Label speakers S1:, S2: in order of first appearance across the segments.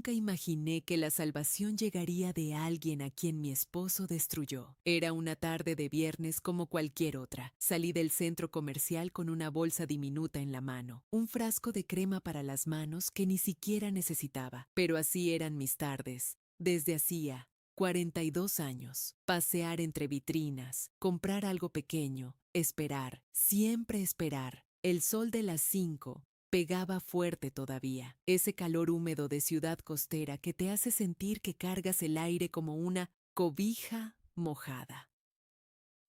S1: nunca imaginé que la salvación llegaría de alguien a quien mi esposo destruyó. Era una tarde de viernes como cualquier otra. Salí del centro comercial con una bolsa diminuta en la mano, un frasco de crema para las manos que ni siquiera necesitaba. Pero así eran mis tardes, desde hacía 42 años. Pasear entre vitrinas, comprar algo pequeño, esperar, siempre esperar. El sol de las 5 pegaba fuerte todavía, ese calor húmedo de ciudad costera que te hace sentir que cargas el aire como una cobija mojada.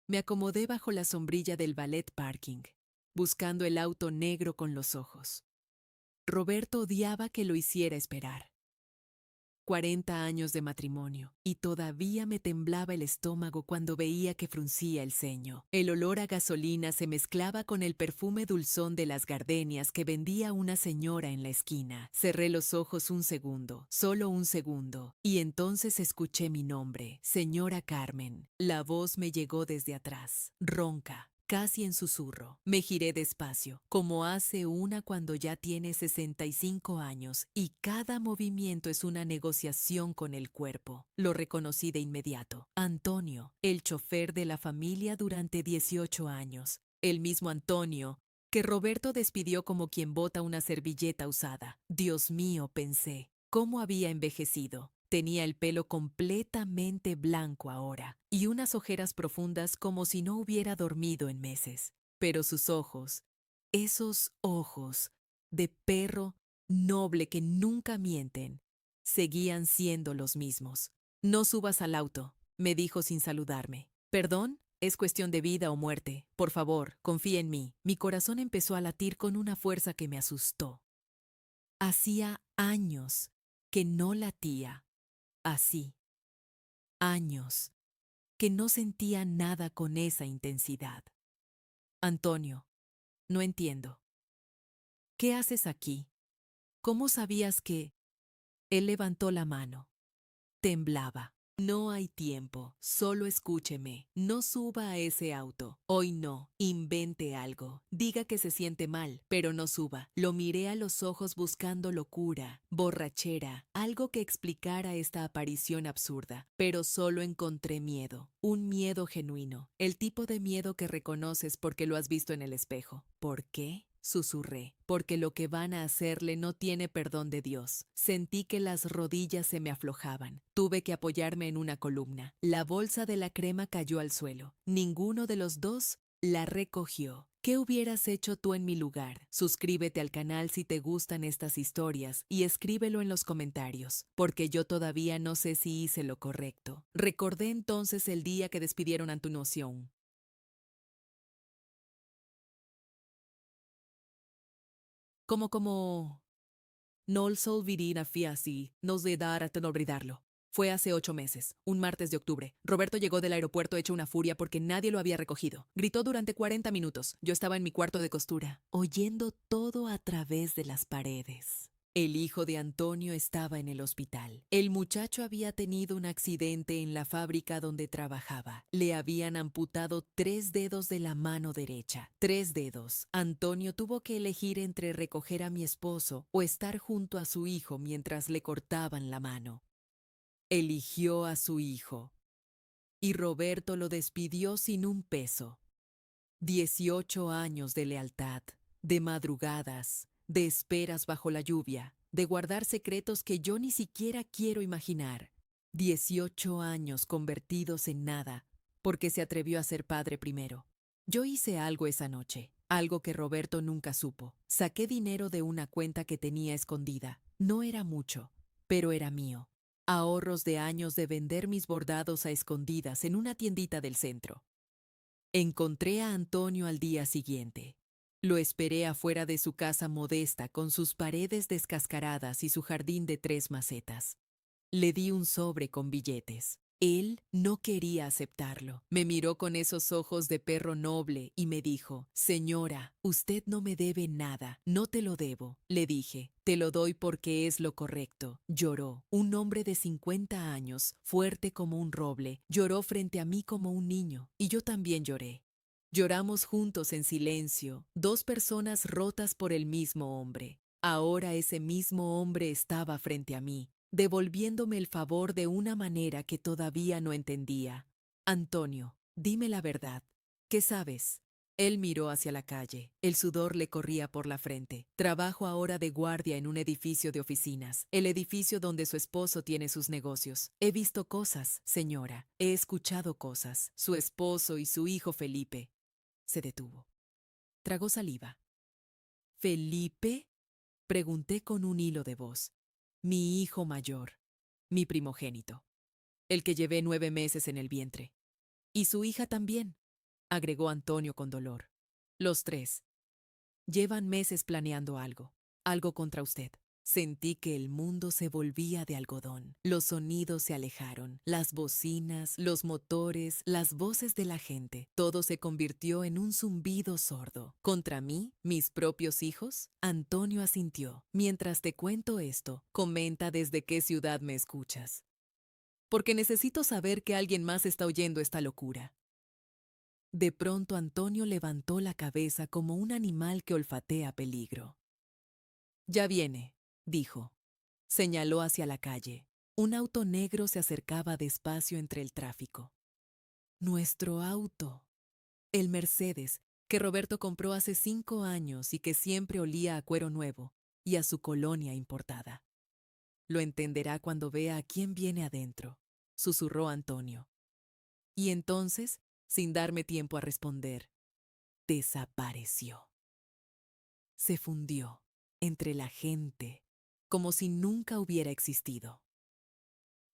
S1: Me acomodé bajo la sombrilla del ballet parking, buscando el auto negro con los ojos. Roberto odiaba que lo hiciera esperar. 40 años de matrimonio, y todavía me temblaba el estómago cuando veía que fruncía el ceño. El olor a gasolina se mezclaba con el perfume dulzón de las gardenias que vendía una señora en la esquina. Cerré los ojos un segundo, solo un segundo, y entonces escuché mi nombre, señora Carmen. La voz me llegó desde atrás, ronca, casi en susurro. Me giré despacio, como hace una cuando ya tiene 65 años y cada movimiento es una negociación con el cuerpo. Lo reconocí de inmediato. Antonio, el chofer de la familia durante 18 años. El mismo Antonio que Roberto despidió como quien bota una servilleta usada. Dios mío, pensé, ¿cómo había envejecido? Tenía el pelo completamente blanco ahora y unas ojeras profundas como si no hubiera dormido en meses. Pero sus ojos, esos ojos de perro noble que nunca mienten, seguían siendo los mismos. No subas al auto, me dijo sin saludarme. ¿Perdón? Es cuestión de vida o muerte. Por favor, confía en mí. Mi corazón empezó a latir con una fuerza que me asustó. Hacía años que no latía así. Años que no sentía nada con esa intensidad. Antonio, no entiendo. ¿Qué haces aquí? ¿Cómo sabías que...? Él levantó la mano. Temblaba. No hay tiempo, solo escúcheme. No suba a ese auto. Hoy no, invente algo. Diga que se siente mal, pero no suba. Lo miré a los ojos buscando locura, borrachera, algo que explicara esta aparición absurda, pero solo encontré miedo. Un miedo genuino, el tipo de miedo que reconoces porque lo has visto en el espejo. ¿Por qué? Susurré, porque lo que van a hacerle no tiene perdón de Dios. Sentí que las rodillas se me aflojaban. Tuve que apoyarme en una columna. La bolsa de la crema cayó al suelo. Ninguno de los dos la recogió. ¿Qué hubieras hecho tú en mi lugar? Suscríbete al canal si te gustan estas historias y escríbelo en los comentarios, porque yo todavía no sé si hice lo correcto. Recordé entonces el día que despidieron a Antonio. Como no olvidaré así, no se dará tan olvidarlo. Fue hace 8 meses, un martes de octubre. Roberto llegó del aeropuerto hecho una furia porque nadie lo había recogido. Gritó durante 40 minutos. Yo estaba en mi cuarto de costura, oyendo todo a través de las paredes. El hijo de Antonio estaba en el hospital. El muchacho había tenido un accidente en la fábrica donde trabajaba. Le habían amputado 3 dedos de la mano derecha. 3 dedos. Antonio tuvo que elegir entre recoger a mi esposo o estar junto a su hijo mientras le cortaban la mano. Eligió a su hijo. Y Roberto lo despidió sin un peso. 18 años de lealtad, de madrugadas, de esperas bajo la lluvia, de guardar secretos que yo ni siquiera quiero imaginar. 18 años convertidos en nada, porque se atrevió a ser padre primero. Yo hice algo esa noche, algo que Roberto nunca supo. Saqué dinero de una cuenta que tenía escondida. No era mucho, pero era mío. Ahorros de años de vender mis bordados a escondidas en una tiendita del centro. Encontré a Antonio al día siguiente. Lo esperé afuera de su casa modesta con sus paredes descascaradas y su jardín de 3 macetas. Le di un sobre con billetes. Él no quería aceptarlo. Me miró con esos ojos de perro noble y me dijo, «Señora, usted no me debe nada, no te lo debo». Le dije, «Te lo doy porque es lo correcto». Lloró. Un hombre de 50 años, fuerte como un roble, lloró frente a mí como un niño. Y yo también lloré. Lloramos juntos en silencio, 2 personas rotas por el mismo hombre. Ahora ese mismo hombre estaba frente a mí, devolviéndome el favor de una manera que todavía no entendía. Antonio, dime la verdad. ¿Qué sabes? Él miró hacia la calle. El sudor le corría por la frente. Trabajo ahora de guardia en un edificio de oficinas, el edificio donde su esposo tiene sus negocios. He visto cosas, señora. He escuchado cosas. Su esposo y su hijo Felipe. Se detuvo. Tragó saliva. ¿Felipe? Pregunté con un hilo de voz. Mi hijo mayor, mi primogénito, el que llevé 9 meses en el vientre. Y su hija también, agregó Antonio con dolor. Los tres. Llevan meses planeando algo, algo contra usted. Sentí que el mundo se volvía de algodón. Los sonidos se alejaron, las bocinas, los motores, las voces de la gente. Todo se convirtió en un zumbido sordo. ¿Contra mí? ¿Mis propios hijos? Antonio asintió. Mientras te cuento esto, comenta desde qué ciudad me escuchas. Porque necesito saber que alguien más está oyendo esta locura. De pronto Antonio levantó la cabeza como un animal que olfatea peligro. Ya viene, dijo. Señaló hacia la calle. Un auto negro se acercaba despacio entre el tráfico. Nuestro auto. El Mercedes, que Roberto compró hace 5 años y que siempre olía a cuero nuevo y a su colonia importada. Lo entenderá cuando vea a quién viene adentro, susurró Antonio. Y entonces, sin darme tiempo a responder, desapareció. Se fundió entre la gente, como si nunca hubiera existido.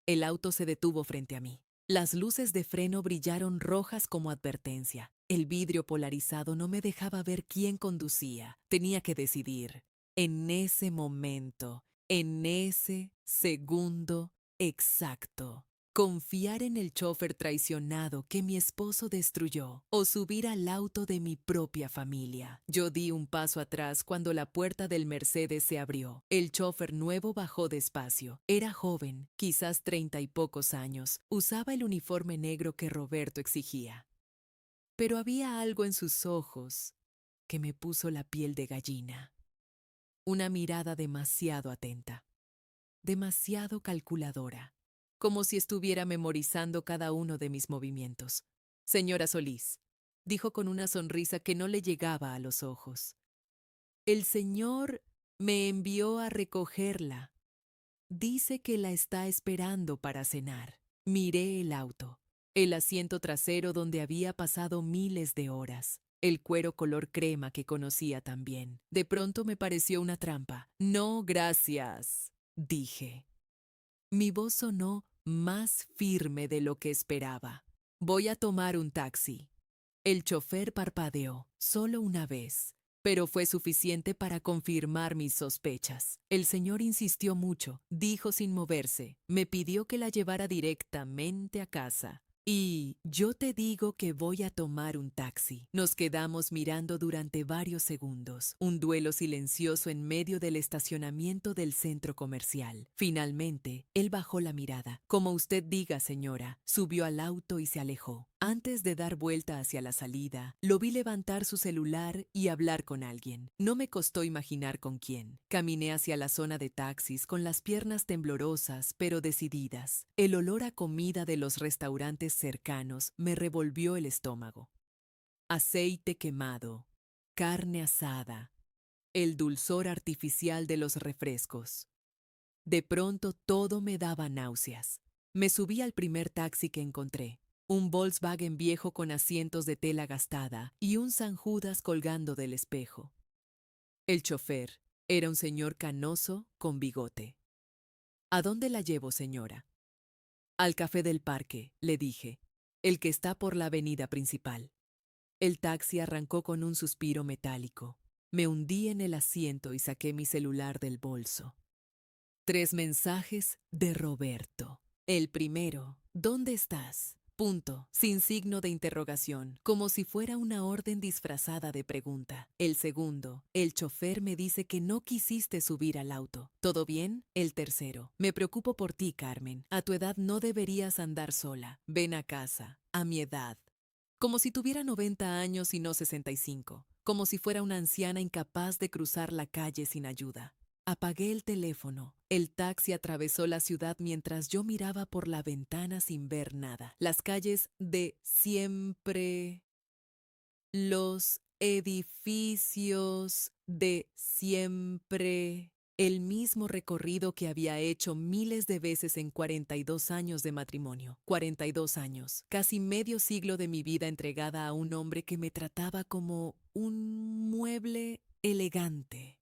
S1: El auto se detuvo frente a mí. Las luces de freno brillaron rojas como advertencia. El vidrio polarizado no me dejaba ver quién conducía. Tenía que decidir. En ese momento, en ese segundo exacto. Confiar en el chofer traicionado que mi esposo destruyó o subir al auto de mi propia familia. Yo di un paso atrás cuando la puerta del Mercedes se abrió. El chofer nuevo bajó despacio. Era joven, quizás 30 y pocos años. Usaba el uniforme negro que Roberto exigía. Pero había algo en sus ojos que me puso la piel de gallina. Una mirada demasiado atenta, demasiado calculadora, como si estuviera memorizando cada uno de mis movimientos. Señora Solís, dijo con una sonrisa que no le llegaba a los ojos. El señor me envió a recogerla. Dice que la está esperando para cenar. Miré el auto, el asiento trasero donde había pasado miles de horas, el cuero color crema que conocía tan bien. De pronto me pareció una trampa. No, gracias, dije. Mi voz sonó más firme de lo que esperaba. Voy a tomar un taxi. El chofer parpadeó, solo una vez, pero fue suficiente para confirmar mis sospechas. El señor insistió mucho, dijo sin moverse, me pidió que la llevara directamente a casa. Y yo te digo que voy a tomar un taxi. Nos quedamos mirando durante varios segundos, un duelo silencioso en medio del estacionamiento del centro comercial. Finalmente, él bajó la mirada. Como usted diga, señora, subió al auto y se alejó. Antes de dar vuelta hacia la salida, lo vi levantar su celular y hablar con alguien. No me costó imaginar con quién. Caminé hacia la zona de taxis con las piernas temblorosas pero decididas. El olor a comida de los restaurantes cercanos me revolvió el estómago. Aceite quemado, carne asada, el dulzor artificial de los refrescos. De pronto todo me daba náuseas. Me subí al primer taxi que encontré. Un Volkswagen viejo con asientos de tela gastada y un San Judas colgando del espejo. El chofer era un señor canoso con bigote. ¿A dónde la llevo, señora? Al café del parque, le dije, el que está por la avenida principal. El taxi arrancó con un suspiro metálico. Me hundí en el asiento y saqué mi celular del bolso. 3 mensajes de Roberto. El primero, ¿dónde estás? Punto, sin signo de interrogación, como si fuera una orden disfrazada de pregunta. El segundo, el chofer me dice que no quisiste subir al auto. ¿Todo bien? El tercero, me preocupo por ti, Carmen. A tu edad no deberías andar sola. Ven a casa. A mi edad. Como si tuviera 90 años y no 65. como si fuera una anciana incapaz de cruzar la calle sin ayuda. Apagué el teléfono. El taxi atravesó la ciudad mientras yo miraba por la ventana sin ver nada. Las calles de siempre, los edificios de siempre. El mismo recorrido que había hecho miles de veces en 42 años de matrimonio. 42 años, casi medio siglo de mi vida entregada a un hombre que me trataba como un mueble elegante.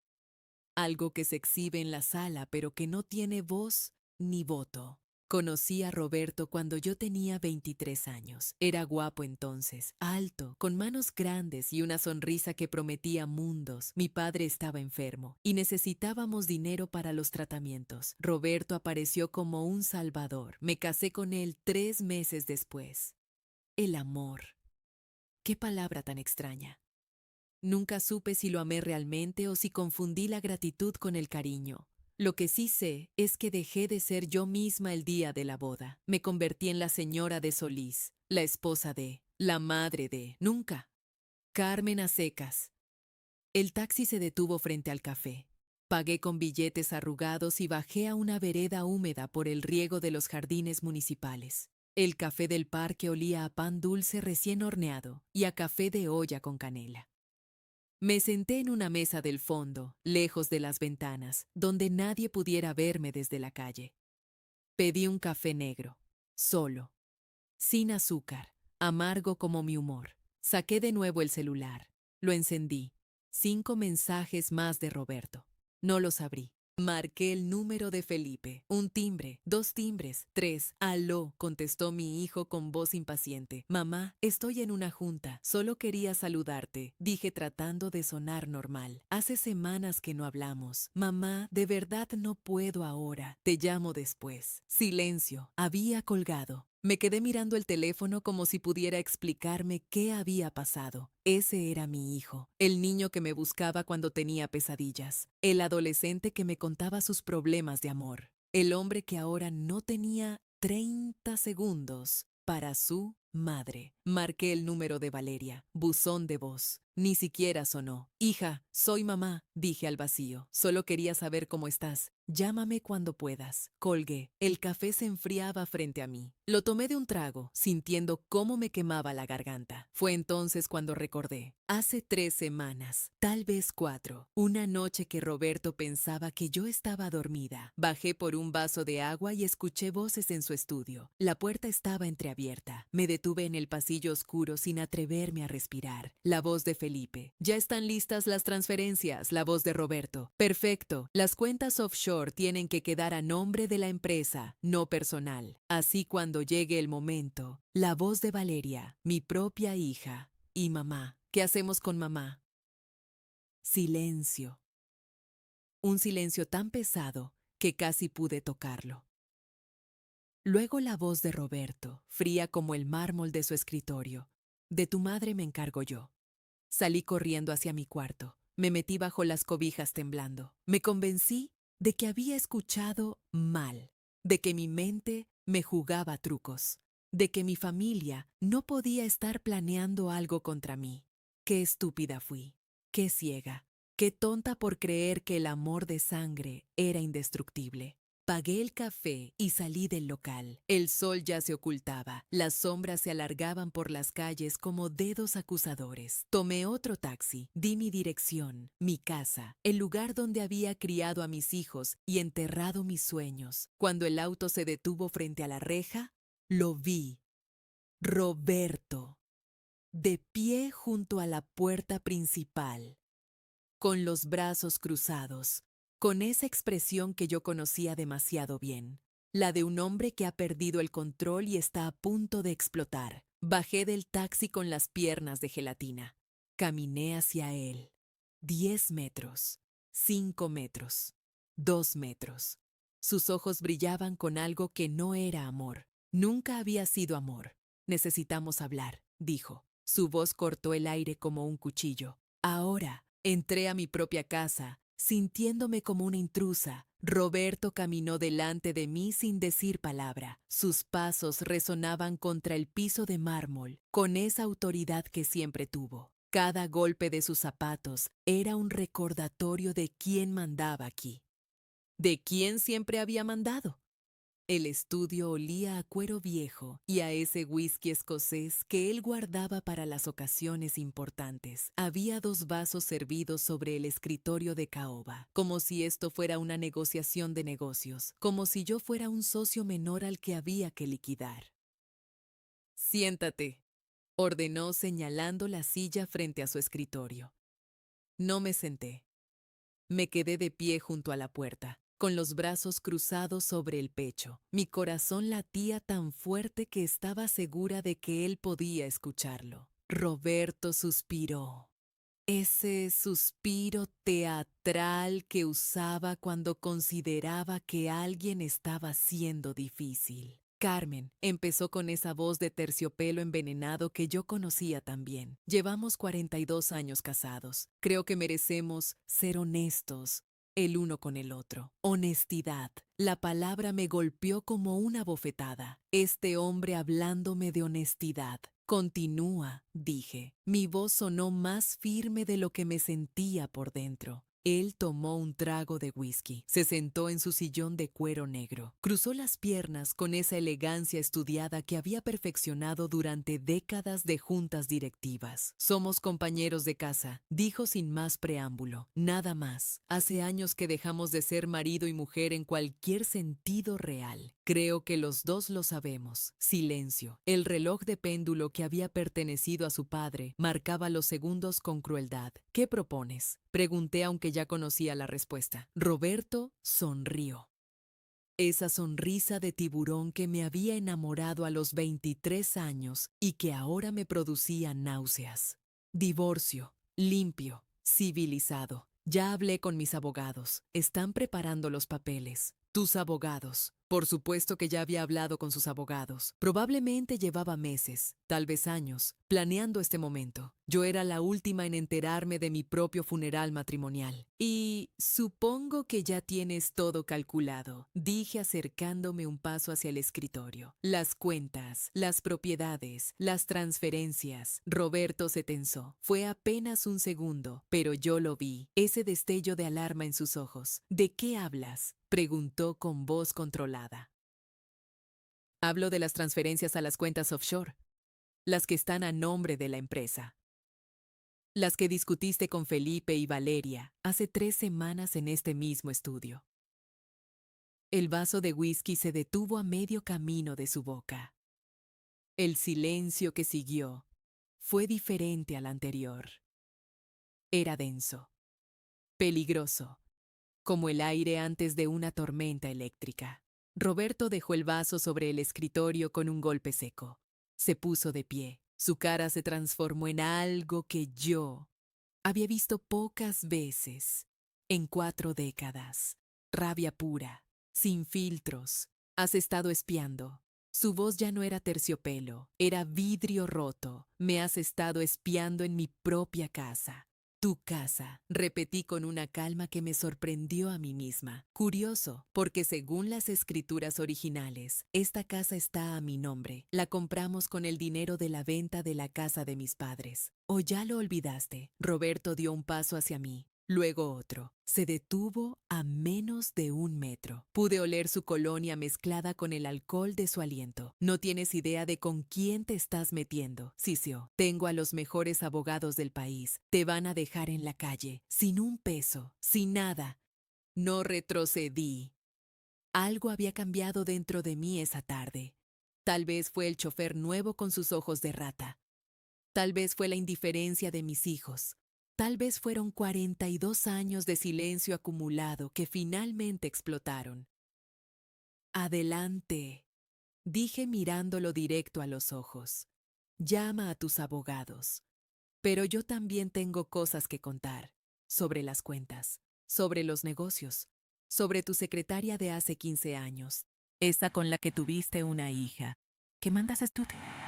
S1: Algo que se exhibe en la sala pero que no tiene voz ni voto. Conocí a Roberto cuando yo tenía 23 años. Era guapo entonces, alto, con manos grandes y una sonrisa que prometía mundos. Mi padre estaba enfermo y necesitábamos dinero para los tratamientos. Roberto apareció como un salvador. Me casé con él 3 meses después. El amor. Qué palabra tan extraña. Nunca supe si lo amé realmente o si confundí la gratitud con el cariño. Lo que sí sé es que dejé de ser yo misma el día de la boda. Me convertí en la señora de Solís, la esposa de, la madre de, nunca. Carmen a secas. El taxi se detuvo frente al café. Pagué con billetes arrugados y bajé a una vereda húmeda por el riego de los jardines municipales. El café del parque olía a pan dulce recién horneado y a café de olla con canela. Me senté en una mesa del fondo, lejos de las ventanas, donde nadie pudiera verme desde la calle. Pedí un café negro, solo, sin azúcar, amargo como mi humor. Saqué de nuevo el celular. Lo encendí. 5 mensajes más de Roberto. No los abrí. Marqué el número de Felipe. Un timbre, 2 timbres, 3. Aló, contestó mi hijo con voz impaciente. Mamá, estoy en una junta. Solo quería saludarte, dije tratando de sonar normal. Hace semanas que no hablamos. Mamá, de verdad no puedo ahora. Te llamo después. Silencio. Había colgado. Me quedé mirando el teléfono como si pudiera explicarme qué había pasado. Ese era mi hijo, el niño que me buscaba cuando tenía pesadillas, el adolescente que me contaba sus problemas de amor, el hombre que ahora no tenía 30 segundos para su madre. Marqué el número de Valeria, buzón de voz. Ni siquiera sonó. Hija, soy mamá, dije al vacío. Solo quería saber cómo estás. Llámame cuando puedas. Colgué. El café se enfriaba frente a mí. Lo tomé de un trago, sintiendo cómo me quemaba la garganta. Fue entonces cuando recordé. Hace 3 semanas, tal vez 4, una noche que Roberto pensaba que yo estaba dormida. Bajé por un vaso de agua y escuché voces en su estudio. La puerta estaba entreabierta. Me detuve en el pasillo oscuro sin atreverme a respirar. La voz de Felipe. Ya están listas las transferencias. La voz de Roberto. Perfecto. Las cuentas offshore tienen que quedar a nombre de la empresa, no personal. Así cuando llegue el momento. La voz de Valeria, mi propia hija. Y mamá. ¿Qué hacemos con mamá? Silencio. Un silencio tan pesado que casi pude tocarlo. Luego la voz de Roberto, fría como el mármol de su escritorio. De tu madre me encargo yo. Salí corriendo hacia mi cuarto. Me metí bajo las cobijas temblando. Me convencí de que había escuchado mal, de que mi mente me jugaba trucos, de que mi familia no podía estar planeando algo contra mí. Qué estúpida fui, qué ciega, qué tonta por creer que el amor de sangre era indestructible. Pagué el café y salí del local. El sol ya se ocultaba. Las sombras se alargaban por las calles como dedos acusadores. Tomé otro taxi. Di mi dirección, mi casa, el lugar donde había criado a mis hijos y enterrado mis sueños. Cuando el auto se detuvo frente a la reja, lo vi. Roberto, de pie junto a la puerta principal, con los brazos cruzados, con esa expresión que yo conocía demasiado bien, la de un hombre que ha perdido el control y está a punto de explotar. Bajé del taxi con las piernas de gelatina. Caminé hacia él. 10 metros, 5 metros, 2 metros. Sus ojos brillaban con algo que no era amor. Nunca había sido amor. Necesitamos hablar, dijo. Su voz cortó el aire como un cuchillo. Ahora, entré a mi propia casa, sintiéndome como una intrusa. Roberto caminó delante de mí sin decir palabra. Sus pasos resonaban contra el piso de mármol, con esa autoridad que siempre tuvo. Cada golpe de sus zapatos era un recordatorio de quién mandaba aquí, de quién siempre había mandado. El estudio olía a cuero viejo y a ese whisky escocés que él guardaba para las ocasiones importantes. Había 2 vasos servidos sobre el escritorio de caoba, como si esto fuera una negociación de negocios, como si yo fuera un socio menor al que había que liquidar. Siéntate, ordenó señalando la silla frente a su escritorio. No me senté. Me quedé de pie junto a la puerta, con los brazos cruzados sobre el pecho. Mi corazón latía tan fuerte que estaba segura de que él podía escucharlo. Roberto suspiró. Ese suspiro teatral que usaba cuando consideraba que alguien estaba siendo difícil. Carmen empezó con esa voz de terciopelo envenenado que yo conocía también. Llevamos 42 años casados. Creo que merecemos ser honestos el uno con el otro. Honestidad. La palabra me golpeó como una bofetada. Este hombre hablándome de honestidad. Continúa, dije. Mi voz sonó más firme de lo que me sentía por dentro. Él tomó un trago de whisky, se sentó en su sillón de cuero negro, cruzó las piernas con esa elegancia estudiada que había perfeccionado durante décadas de juntas directivas. Somos compañeros de casa, dijo sin más preámbulo, nada más. Hace años que dejamos de ser marido y mujer en cualquier sentido real. Creo que los dos lo sabemos. Silencio. El reloj de péndulo que había pertenecido a su padre marcaba los segundos con crueldad. ¿Qué propones? Pregunté aunque ya conocía la respuesta. Roberto sonrió. Esa sonrisa de tiburón que me había enamorado a los 23 años y que ahora me producía náuseas. Divorcio, limpio, civilizado. Ya hablé con mis abogados. Están preparando los papeles. Tus abogados. Por supuesto que ya había hablado con sus abogados. Probablemente llevaba meses, tal vez años, planeando este momento. Yo era la última en enterarme de mi propio funeral matrimonial. Y supongo que ya tienes todo calculado, dije acercándome un paso hacia el escritorio. Las cuentas, las propiedades, las transferencias. Roberto se tensó. Fue apenas un segundo, pero yo lo vi. Ese destello de alarma en sus ojos. ¿De qué hablas?, preguntó con voz controlada. Hablo de las transferencias a las cuentas offshore, las que están a nombre de la empresa. Las que discutiste con Felipe y Valeria hace 3 semanas en este mismo estudio. El vaso de whisky se detuvo a medio camino de su boca. El silencio que siguió fue diferente al anterior. Era denso, peligroso, como el aire antes de una tormenta eléctrica. Roberto dejó el vaso sobre el escritorio con un golpe seco. Se puso de pie. Su cara se transformó en algo que yo había visto pocas veces en 4 décadas. Rabia pura, sin filtros. Has estado espiando. Su voz ya no era terciopelo, era vidrio roto. Me has estado espiando en mi propia casa. Tu casa, repetí con una calma que me sorprendió a mí misma. Curioso, porque según las escrituras originales, esta casa está a mi nombre. La compramos con el dinero de la venta de la casa de mis padres. ¿O ya lo olvidaste? Roberto dio un paso hacia mí, luego otro. Se detuvo a menos de 1 metro. Pude oler su colonia mezclada con el alcohol de su aliento. No tienes idea de con quién te estás metiendo, Cicio. Tengo a los mejores abogados del país. Te van a dejar en la calle, sin un peso, sin nada. No retrocedí. Algo había cambiado dentro de mí esa tarde. Tal vez fue el chofer nuevo con sus ojos de rata. Tal vez fue la indiferencia de mis hijos. Tal vez fueron 42 años de silencio acumulado que finalmente explotaron. Adelante, dije mirándolo directo a los ojos. Llama a tus abogados. Pero yo también tengo cosas que contar. Sobre las cuentas, sobre los negocios, sobre tu secretaria de hace 15 años, esa con la que tuviste una hija. ¿Qué mandas estudiar?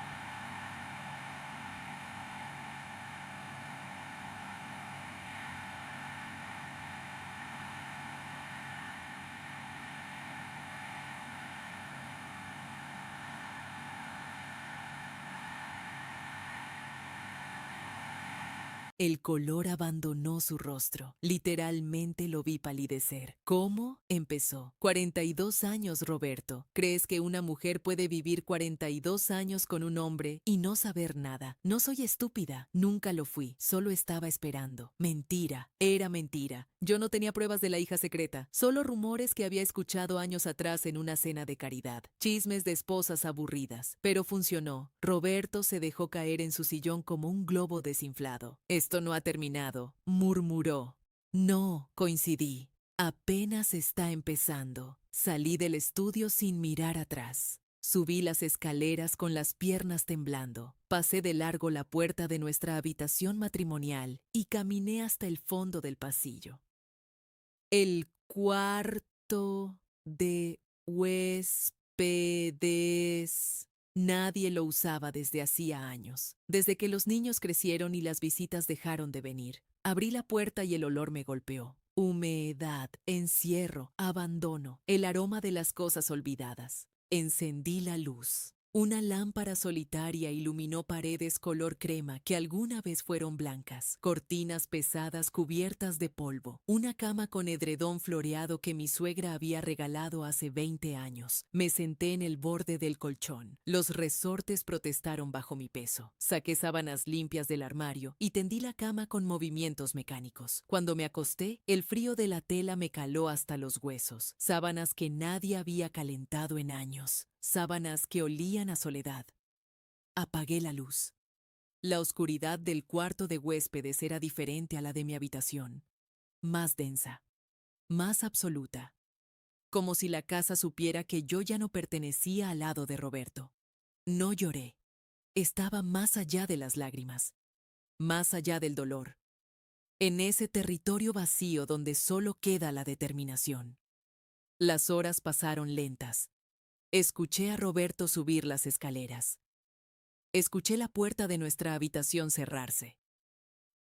S1: El color abandonó su rostro. Literalmente lo vi palidecer. ¿Cómo? Empezó. 42 años, Roberto. ¿Crees que una mujer puede vivir 42 años con un hombre y no saber nada? No soy estúpida. Nunca lo fui. Solo estaba esperando. Mentira. Era mentira. Yo no tenía pruebas de la hija secreta. Solo rumores que había escuchado años atrás en una cena de caridad. Chismes de esposas aburridas. Pero funcionó. Roberto se dejó caer en su sillón como un globo desinflado. Esto no ha terminado, murmuró. No, coincidí. Apenas está empezando. Salí del estudio sin mirar atrás. Subí las escaleras con las piernas temblando. Pasé de largo la puerta de nuestra habitación matrimonial y caminé hasta el fondo del pasillo. El cuarto de huéspedes. Nadie lo usaba desde hacía años, desde que los niños crecieron y las visitas dejaron de venir. Abrí la puerta y el olor me golpeó. Humedad, encierro, abandono, el aroma de las cosas olvidadas. Encendí la luz. Una lámpara solitaria iluminó paredes color crema que alguna vez fueron blancas, cortinas pesadas cubiertas de polvo, una cama con edredón floreado que mi suegra había regalado hace 20 años. Me senté en el borde del colchón. Los resortes protestaron bajo mi peso. Saqué sábanas limpias del armario y tendí la cama con movimientos mecánicos. Cuando me acosté, el frío de la tela me caló hasta los huesos. Sábanas que nadie había calentado en años. Sábanas que olían a soledad. Apagué la luz. La oscuridad del cuarto de huéspedes era diferente a la de mi habitación. Más densa. Más absoluta. Como si la casa supiera que yo ya no pertenecía al lado de Roberto. No lloré. Estaba más allá de las lágrimas. Más allá del dolor. En ese territorio vacío donde solo queda la determinación. Las horas pasaron lentas. Escuché a Roberto subir las escaleras. Escuché la puerta de nuestra habitación cerrarse.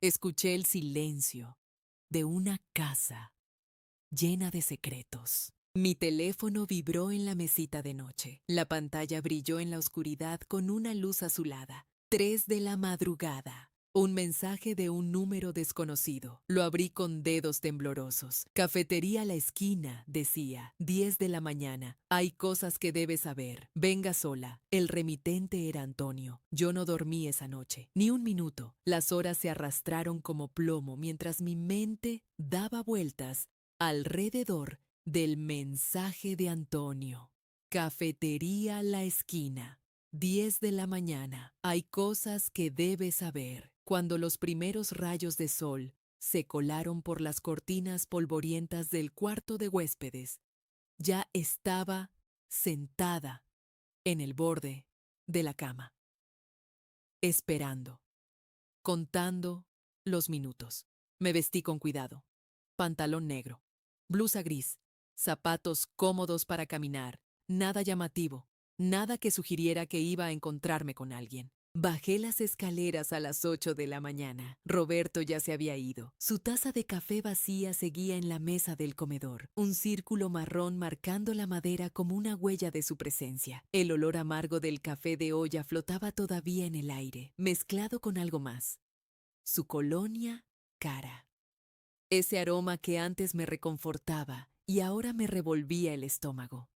S1: Escuché el silencio de una casa llena de secretos. Mi teléfono vibró en la mesita de noche. La pantalla brilló en la oscuridad con una luz azulada. 3 de la madrugada. Un mensaje de un número desconocido. Lo abrí con dedos temblorosos. Cafetería a la esquina, decía. 10 de la mañana. Hay cosas que debes saber. Venga sola. El remitente era Antonio. Yo no dormí esa noche. Ni un minuto. Las horas se arrastraron como plomo mientras mi mente daba vueltas alrededor del mensaje de Antonio. Cafetería a la esquina. 10 de la mañana. Hay cosas que debes saber. Cuando los primeros rayos de sol se colaron por las cortinas polvorientas del cuarto de huéspedes, ya estaba sentada en el borde de la cama, esperando, contando los minutos. Me vestí con cuidado. Pantalón negro, blusa gris, zapatos cómodos para caminar, nada llamativo, nada que sugiriera que iba a encontrarme con alguien. Bajé las escaleras a las 8 de la mañana. Roberto ya se había ido. Su taza de café vacía seguía en la mesa del comedor, un círculo marrón marcando la madera como una huella de su presencia. El olor amargo del café de olla flotaba todavía en el aire, mezclado con algo más. Su colonia cara. Ese aroma que antes me reconfortaba y ahora me revolvía el estómago.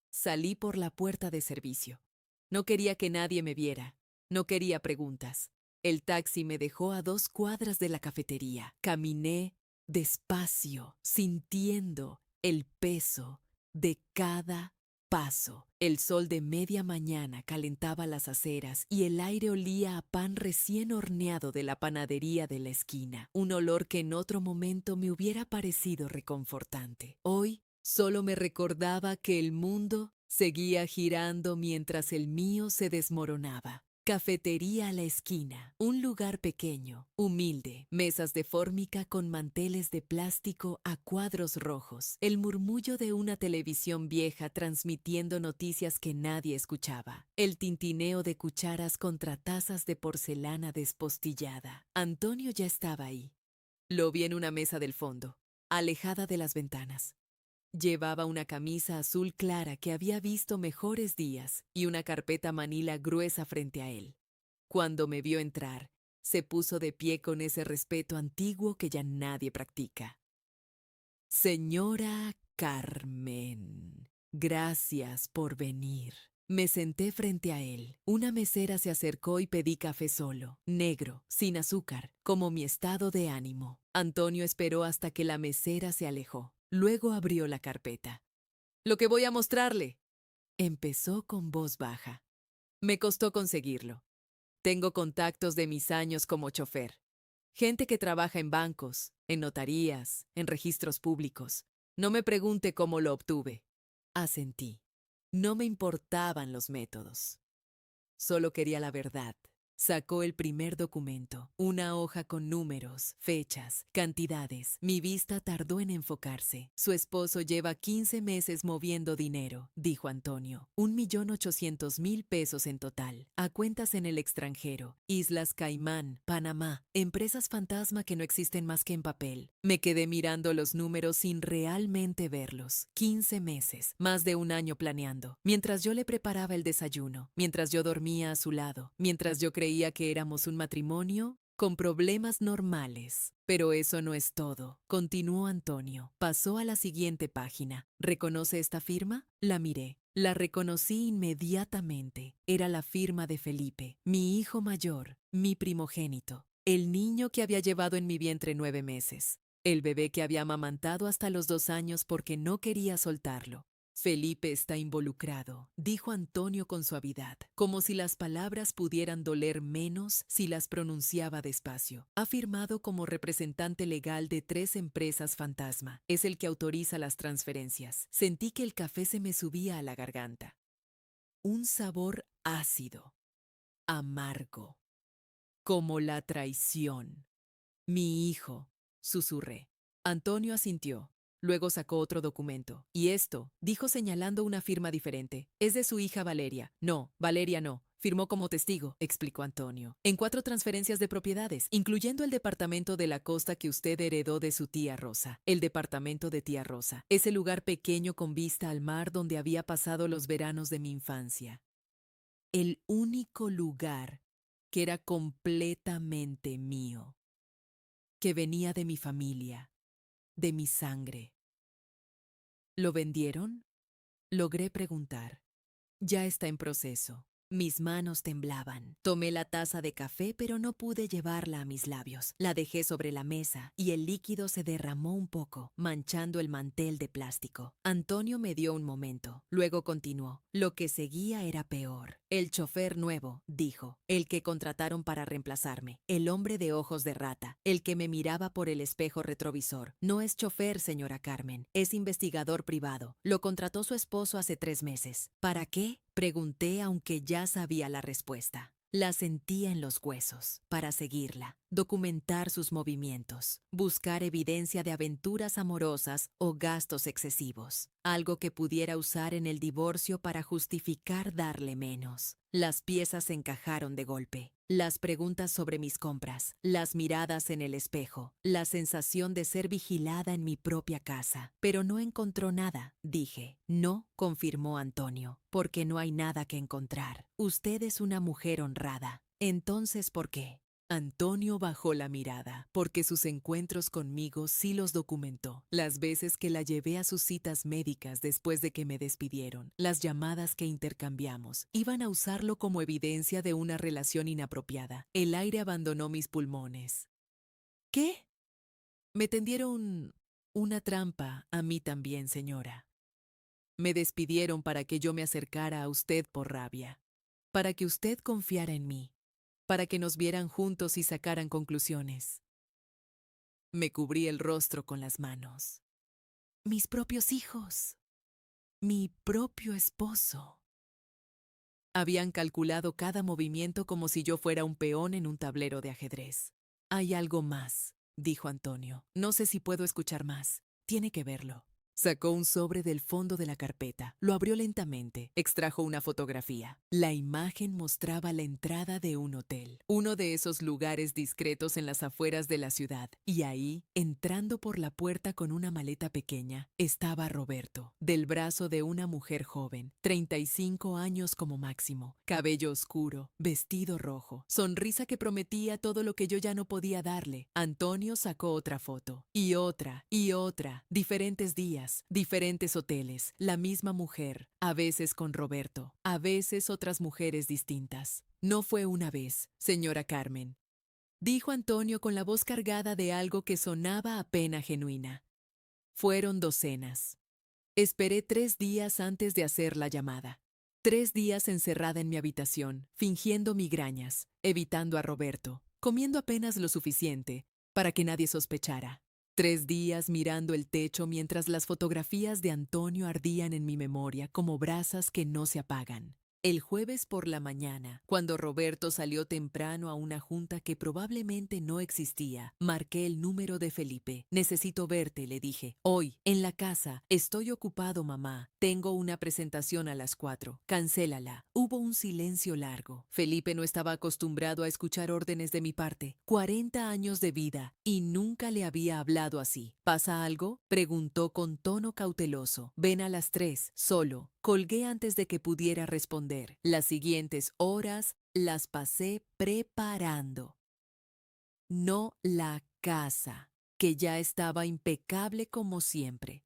S1: Salí por la puerta de servicio. No quería que nadie me viera. No quería preguntas. El taxi me dejó a 2 cuadras de la cafetería. Caminé despacio, sintiendo el peso de cada paso. El sol de media mañana calentaba las aceras y el aire olía a pan recién horneado de la panadería de la esquina, un olor que en otro momento me hubiera parecido reconfortante. Hoy solo me recordaba que el mundo seguía girando mientras el mío se desmoronaba. Cafetería a la esquina, un lugar pequeño, humilde, mesas de fórmica con manteles de plástico a cuadros rojos, el murmullo de una televisión vieja transmitiendo noticias que nadie escuchaba, el tintineo de cucharas contra tazas de porcelana despostillada. Antonio ya estaba ahí. Lo vi en una mesa del fondo, alejada de las ventanas. Llevaba una camisa azul clara que había visto mejores días y una carpeta manila gruesa frente a él. Cuando me vio entrar, Se puso de pie con ese respeto antiguo que ya nadie practica. Señora Carmen, gracias por venir. Me senté frente a él. Una mesera se acercó y pedí café solo, negro, sin azúcar, como mi estado de ánimo. Antonio esperó hasta que la mesera se alejó. Luego abrió la carpeta. Lo que voy a mostrarle. Empezó con voz baja. Me costó conseguirlo. Tengo contactos de mis años como chofer. Gente que trabaja en bancos, en notarías, en registros públicos. No me pregunte cómo lo obtuve. Asentí. No me importaban los métodos. Solo quería la verdad. Sacó el primer documento, una hoja con números, fechas, cantidades. Mi vista tardó en enfocarse. Su esposo lleva 15 meses moviendo dinero, dijo Antonio. 1.800.000 pesos en total, a cuentas en el extranjero, Islas Caimán, Panamá, empresas fantasma que no existen más que en papel. Me quedé mirando los números sin realmente verlos. 15 meses, más de un año planeando. Mientras yo le preparaba el desayuno, mientras yo dormía a su lado, mientras yo creía que éramos un matrimonio con problemas normales. Pero eso no es todo, continuó Antonio. Pasó a la siguiente página. ¿Reconoce esta firma? La miré. La reconocí inmediatamente. Era la firma de Felipe, mi hijo mayor, mi primogénito, el niño que había llevado en mi vientre 9 meses, el bebé que había amamantado hasta los 2 años porque no quería soltarlo. Felipe está involucrado, dijo Antonio con suavidad, como si las palabras pudieran doler menos si las pronunciaba despacio. Ha firmado como representante legal de 3 empresas fantasma. Es el que autoriza las transferencias. Sentí que el café se me subía a la garganta. Un sabor ácido, amargo, como la traición. Mi hijo, susurré. Antonio asintió. Luego sacó otro documento. Y esto, dijo señalando una firma diferente, es de su hija Valeria. No, Valeria no. Firmó como testigo, explicó Antonio, en 4 transferencias de propiedades, incluyendo el departamento de la costa que usted heredó de su tía Rosa. El departamento de tía Rosa, ese lugar pequeño con vista al mar donde había pasado los veranos de mi infancia. El único lugar que era completamente mío, que venía de mi familia, de mi sangre. ¿Lo vendieron? Logré preguntar. Ya está en proceso. Mis manos temblaban. Tomé la taza de café, pero no pude llevarla a mis labios. La dejé sobre la mesa y el líquido se derramó un poco, manchando el mantel de plástico. Antonio me dio un momento. Luego continuó. Lo que seguía era peor. El chofer nuevo, dijo, el que contrataron para reemplazarme, el hombre de ojos de rata, el que me miraba por el espejo retrovisor. No es chofer, señora Carmen, es investigador privado. Lo contrató su esposo hace 3 meses. ¿Para qué? Pregunté aunque ya sabía la respuesta. La sentía en los huesos, para seguirla, documentar sus movimientos, buscar evidencia de aventuras amorosas o gastos excesivos, algo que pudiera usar en el divorcio para justificar darle menos. Las piezas se encajaron de golpe. Las preguntas sobre mis compras, las miradas en el espejo, la sensación de ser vigilada en mi propia casa. Pero no encontró nada, dije. No, confirmó Antonio, porque no hay nada que encontrar. Usted es una mujer honrada. Entonces, ¿por qué? Antonio bajó la mirada, porque sus encuentros conmigo sí los documentó. Las veces que la llevé a sus citas médicas después de que me despidieron, las llamadas que intercambiamos, iban a usarlo como evidencia de una relación inapropiada. El aire abandonó mis pulmones. ¿Qué? Me tendieron una trampa a mí también, señora. Me despidieron para que yo me acercara a usted por rabia, para que usted confiara en mí, para que nos vieran juntos y sacaran conclusiones. Me cubrí el rostro con las manos. Mis propios hijos, mi propio esposo. Habían calculado cada movimiento como si yo fuera un peón en un tablero de ajedrez. Hay algo más, dijo Antonio. No sé si puedo escuchar más. Tiene que verlo. Sacó un sobre del fondo de la carpeta, lo abrió lentamente, extrajo una fotografía. La imagen mostraba la entrada de un hotel, uno de esos lugares discretos en las afueras de la ciudad. Y ahí, entrando por la puerta con una maleta pequeña, estaba Roberto, del brazo de una mujer joven, 35 años como máximo, cabello oscuro, vestido rojo, sonrisa que prometía todo lo que yo ya no podía darle. Antonio sacó otra foto, y otra, diferentes días, diferentes hoteles, la misma mujer, a veces con Roberto, a veces otras mujeres distintas. No fue una vez, señora Carmen, dijo Antonio con la voz cargada de algo que sonaba a pena genuina. Fueron docenas. Esperé 3 días antes de hacer la llamada. 3 días encerrada en mi habitación, fingiendo migrañas, evitando a Roberto, comiendo apenas lo suficiente para que nadie sospechara. 3 días mirando el techo mientras las fotografías de Antonio ardían en mi memoria como brasas que no se apagan. El jueves por la mañana, cuando Roberto salió temprano a una junta que probablemente no existía, marqué el número de Felipe. Necesito verte, le dije. Hoy, en la casa. Estoy ocupado, mamá. Tengo una presentación a las 4. Cancélala. Hubo un silencio largo. Felipe no estaba acostumbrado a escuchar órdenes de mi parte. 40 años de vida y nunca le había hablado así. ¿Pasa algo?, preguntó con tono cauteloso. Ven a las 3, solo. Colgué antes de que pudiera responder. Las siguientes horas las pasé preparando. No la casa, que ya estaba impecable como siempre.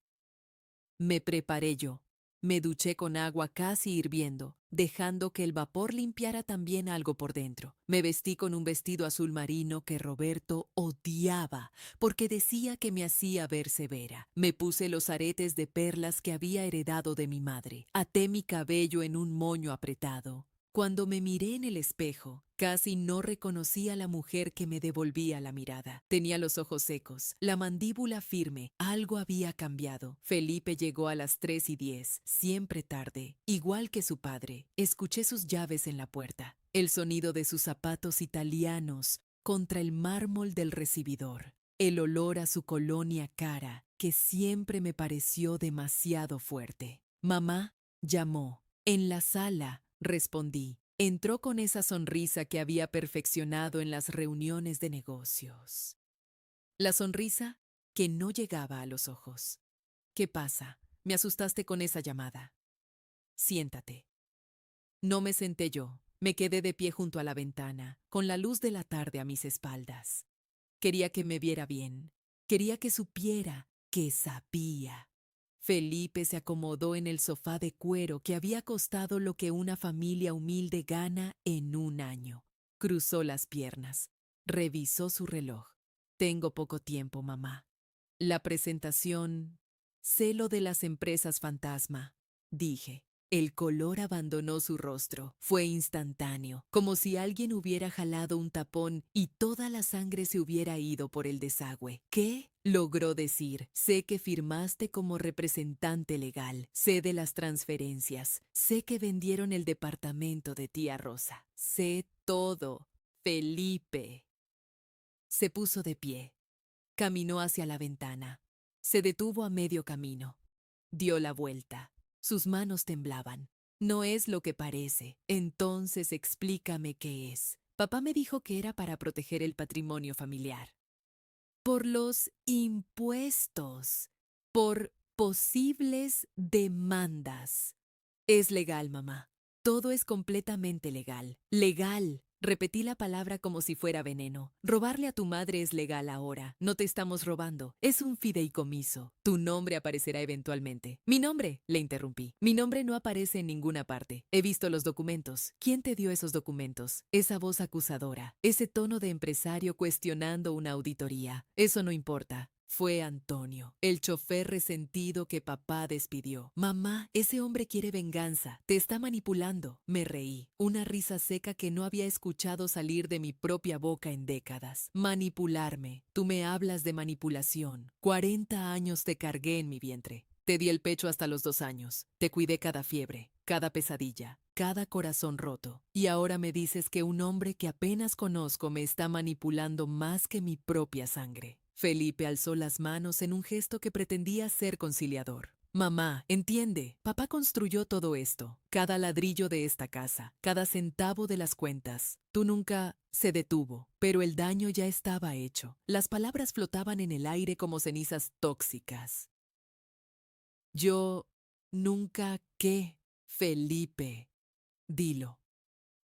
S1: Me preparé yo. Me duché con agua casi hirviendo, dejando que el vapor limpiara también algo por dentro. Me vestí con un vestido azul marino que Roberto odiaba, porque decía que me hacía ver severa. Me puse los aretes de perlas que había heredado de mi madre. Até mi cabello en un moño apretado. Cuando me miré en el espejo, casi no reconocí a la mujer que me devolvía la mirada. Tenía los ojos secos, la mandíbula firme. Algo había cambiado. Felipe llegó a las 3:10, siempre tarde, igual que su padre. Escuché sus llaves en la puerta, el sonido de sus zapatos italianos contra el mármol del recibidor, el olor a su colonia cara, que siempre me pareció demasiado fuerte. Mamá llamó. En la sala, respondí. Entró con esa sonrisa que había perfeccionado en las reuniones de negocios. La sonrisa que no llegaba a los ojos. ¿Qué pasa? Me asustaste con esa llamada. Siéntate. No me senté yo. Me quedé de pie junto a la ventana, con la luz de la tarde a mis espaldas. Quería que me viera bien. Quería que supiera que sabía. Felipe se acomodó en el sofá de cuero que había costado lo que una familia humilde gana en un año. Cruzó las piernas. Revisó su reloj. Tengo poco tiempo, mamá. La presentación... Sé lo de las empresas fantasma, dije. El color abandonó su rostro. Fue instantáneo, como si alguien hubiera jalado un tapón y toda la sangre se hubiera ido por el desagüe. ¿Qué? Logró decir. Sé que firmaste como representante legal. Sé de las transferencias. Sé que vendieron el departamento de tía Rosa. Sé todo. Felipe. Se puso de pie. Caminó hacia la ventana. Se detuvo a medio camino. Dio la vuelta. Sus manos temblaban. No es lo que parece. Entonces explícame qué es. Papá me dijo que era para proteger el patrimonio familiar. Por los impuestos. Por posibles demandas. Es legal, mamá. Todo es completamente legal. Legal. Repetí la palabra como si fuera veneno. Robarle a tu madre es legal ahora. No te estamos robando. Es un fideicomiso. Tu nombre aparecerá eventualmente. ¿Mi nombre?, le interrumpí. Mi nombre no aparece en ninguna parte. He visto los documentos. ¿Quién te dio esos documentos? Esa voz acusadora. Ese tono de empresario cuestionando una auditoría. Eso no importa. Fue Antonio, el chofer resentido que papá despidió. Mamá, ese hombre quiere venganza. Te está manipulando. Me reí. Una risa seca que no había escuchado salir de mi propia boca en décadas. Manipularme. Tú me hablas de manipulación. 40 años te cargué en mi vientre. Te di el pecho hasta los 2 años. Te cuidé cada fiebre, cada pesadilla, cada corazón roto. Y ahora me dices que un hombre que apenas conozco me está manipulando más que mi propia sangre. Felipe alzó las manos en un gesto que pretendía ser conciliador. Mamá, entiende, papá construyó todo esto, cada ladrillo de esta casa, cada centavo de las cuentas. Tú nunca se detuvo, pero el daño ya estaba hecho. Las palabras flotaban en el aire como cenizas tóxicas. Yo nunca qué, Felipe. Dilo.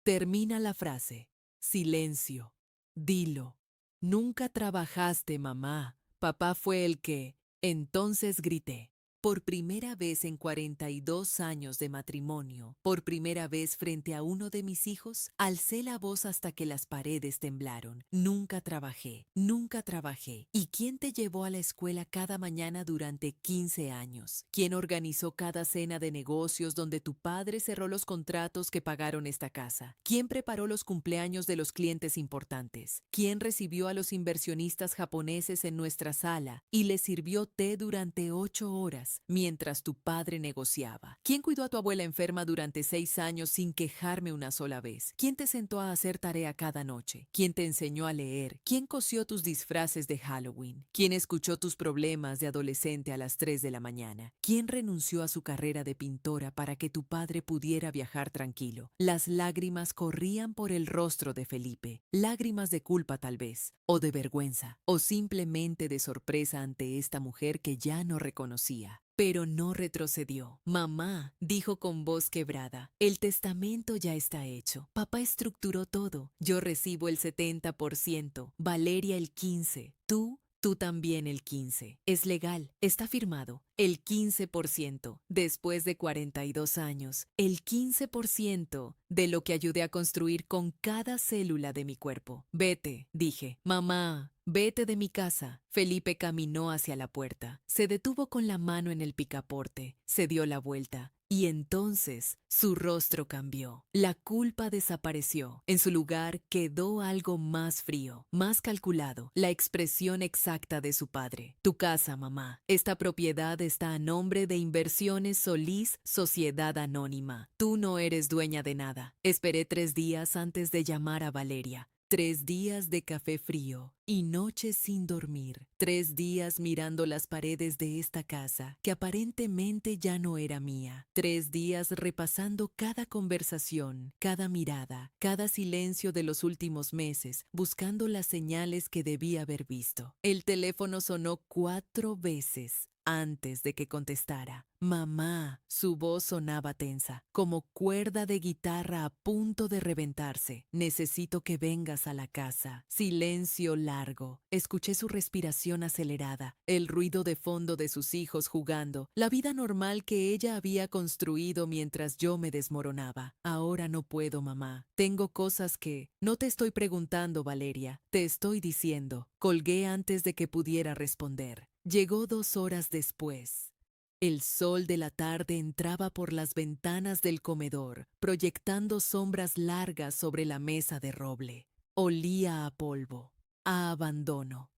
S1: Termina la frase. Silencio. Dilo. Nunca trabajaste, mamá. Papá fue el que. Entonces grité. Por primera vez en 42 años de matrimonio, por primera vez frente a uno de mis hijos, alcé la voz hasta que las paredes temblaron. Nunca trabajé, nunca trabajé. ¿Y quién te llevó a la escuela cada mañana durante 15 años? ¿Quién organizó cada cena de negocios donde tu padre cerró los contratos que pagaron esta casa? ¿Quién preparó los cumpleaños de los clientes importantes? ¿Quién recibió a los inversionistas japoneses en nuestra sala y les sirvió té durante 8 horas mientras tu padre negociaba? ¿Quién cuidó a tu abuela enferma durante 6 años sin quejarme una sola vez? ¿Quién te sentó a hacer tarea cada noche? ¿Quién te enseñó a leer? ¿Quién cosió tus disfraces de Halloween? ¿Quién escuchó tus problemas de adolescente a las 3 de la mañana? ¿Quién renunció a su carrera de pintora para que tu padre pudiera viajar tranquilo? Las lágrimas corrían por el rostro de Felipe, lágrimas de culpa tal vez, o de vergüenza, o simplemente de sorpresa ante esta mujer que ya no reconocía. Pero no retrocedió. Mamá, dijo con voz quebrada, el testamento ya está hecho. Papá estructuró todo. Yo recibo el 70%, Valeria el 15%, tú también el 15%. Es legal, está firmado. El 15%, después de 42 años, el 15% de lo que ayudé a construir con cada célula de mi cuerpo. Vete, dije. Mamá, vete de mi casa. Felipe caminó hacia la puerta. Se detuvo con la mano en el picaporte. Se dio la vuelta. Y entonces su rostro cambió. La culpa desapareció. En su lugar quedó algo más frío, más calculado, la expresión exacta de su padre. Tu casa, mamá. Esta propiedad está a nombre de Inversiones Solís, Sociedad Anónima. Tú no eres dueña de nada. Esperé 3 días antes de llamar a Valeria. 3 días de café frío y noches sin dormir. 3 días mirando las paredes de esta casa, que aparentemente ya no era mía. 3 días repasando cada conversación, cada mirada, cada silencio de los últimos meses, buscando las señales que debía haber visto. El teléfono sonó 4 veces antes de que contestara. Mamá, su voz sonaba tensa, como cuerda de guitarra a punto de reventarse. Necesito que vengas a la casa. Silencio largo. Escuché su respiración acelerada, el ruido de fondo de sus hijos jugando, la vida normal que ella había construido mientras yo me desmoronaba. Ahora no puedo, mamá. Tengo cosas que... No te estoy preguntando, Valeria. Te estoy diciendo. Colgué antes de que pudiera responder. Llegó 2 horas después. El sol de la tarde entraba por las ventanas del comedor, proyectando sombras largas sobre la mesa de roble. Olía a polvo, a abandono.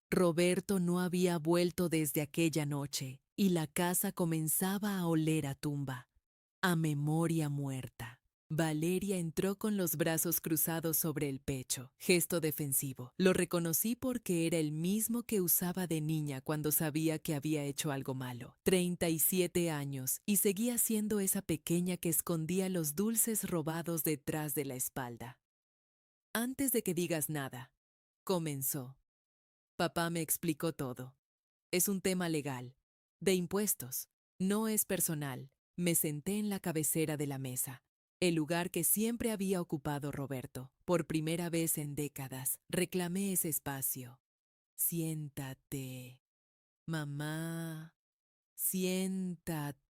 S1: Roberto no había vuelto desde aquella noche, y la casa comenzaba a oler a tumba, a memoria muerta. Valeria entró con los brazos cruzados sobre el pecho, gesto defensivo. Lo reconocí porque era el mismo que usaba de niña cuando sabía que había hecho algo malo. 37 años, y seguía siendo esa pequeña que escondía los dulces robados detrás de la espalda. Antes de que digas nada, comenzó. Papá me explicó todo. Es un tema legal, de impuestos. No es personal. Me senté en la cabecera de la mesa, el lugar que siempre había ocupado Roberto. Por primera vez en décadas, reclamé ese espacio. Siéntate, mamá, siéntate.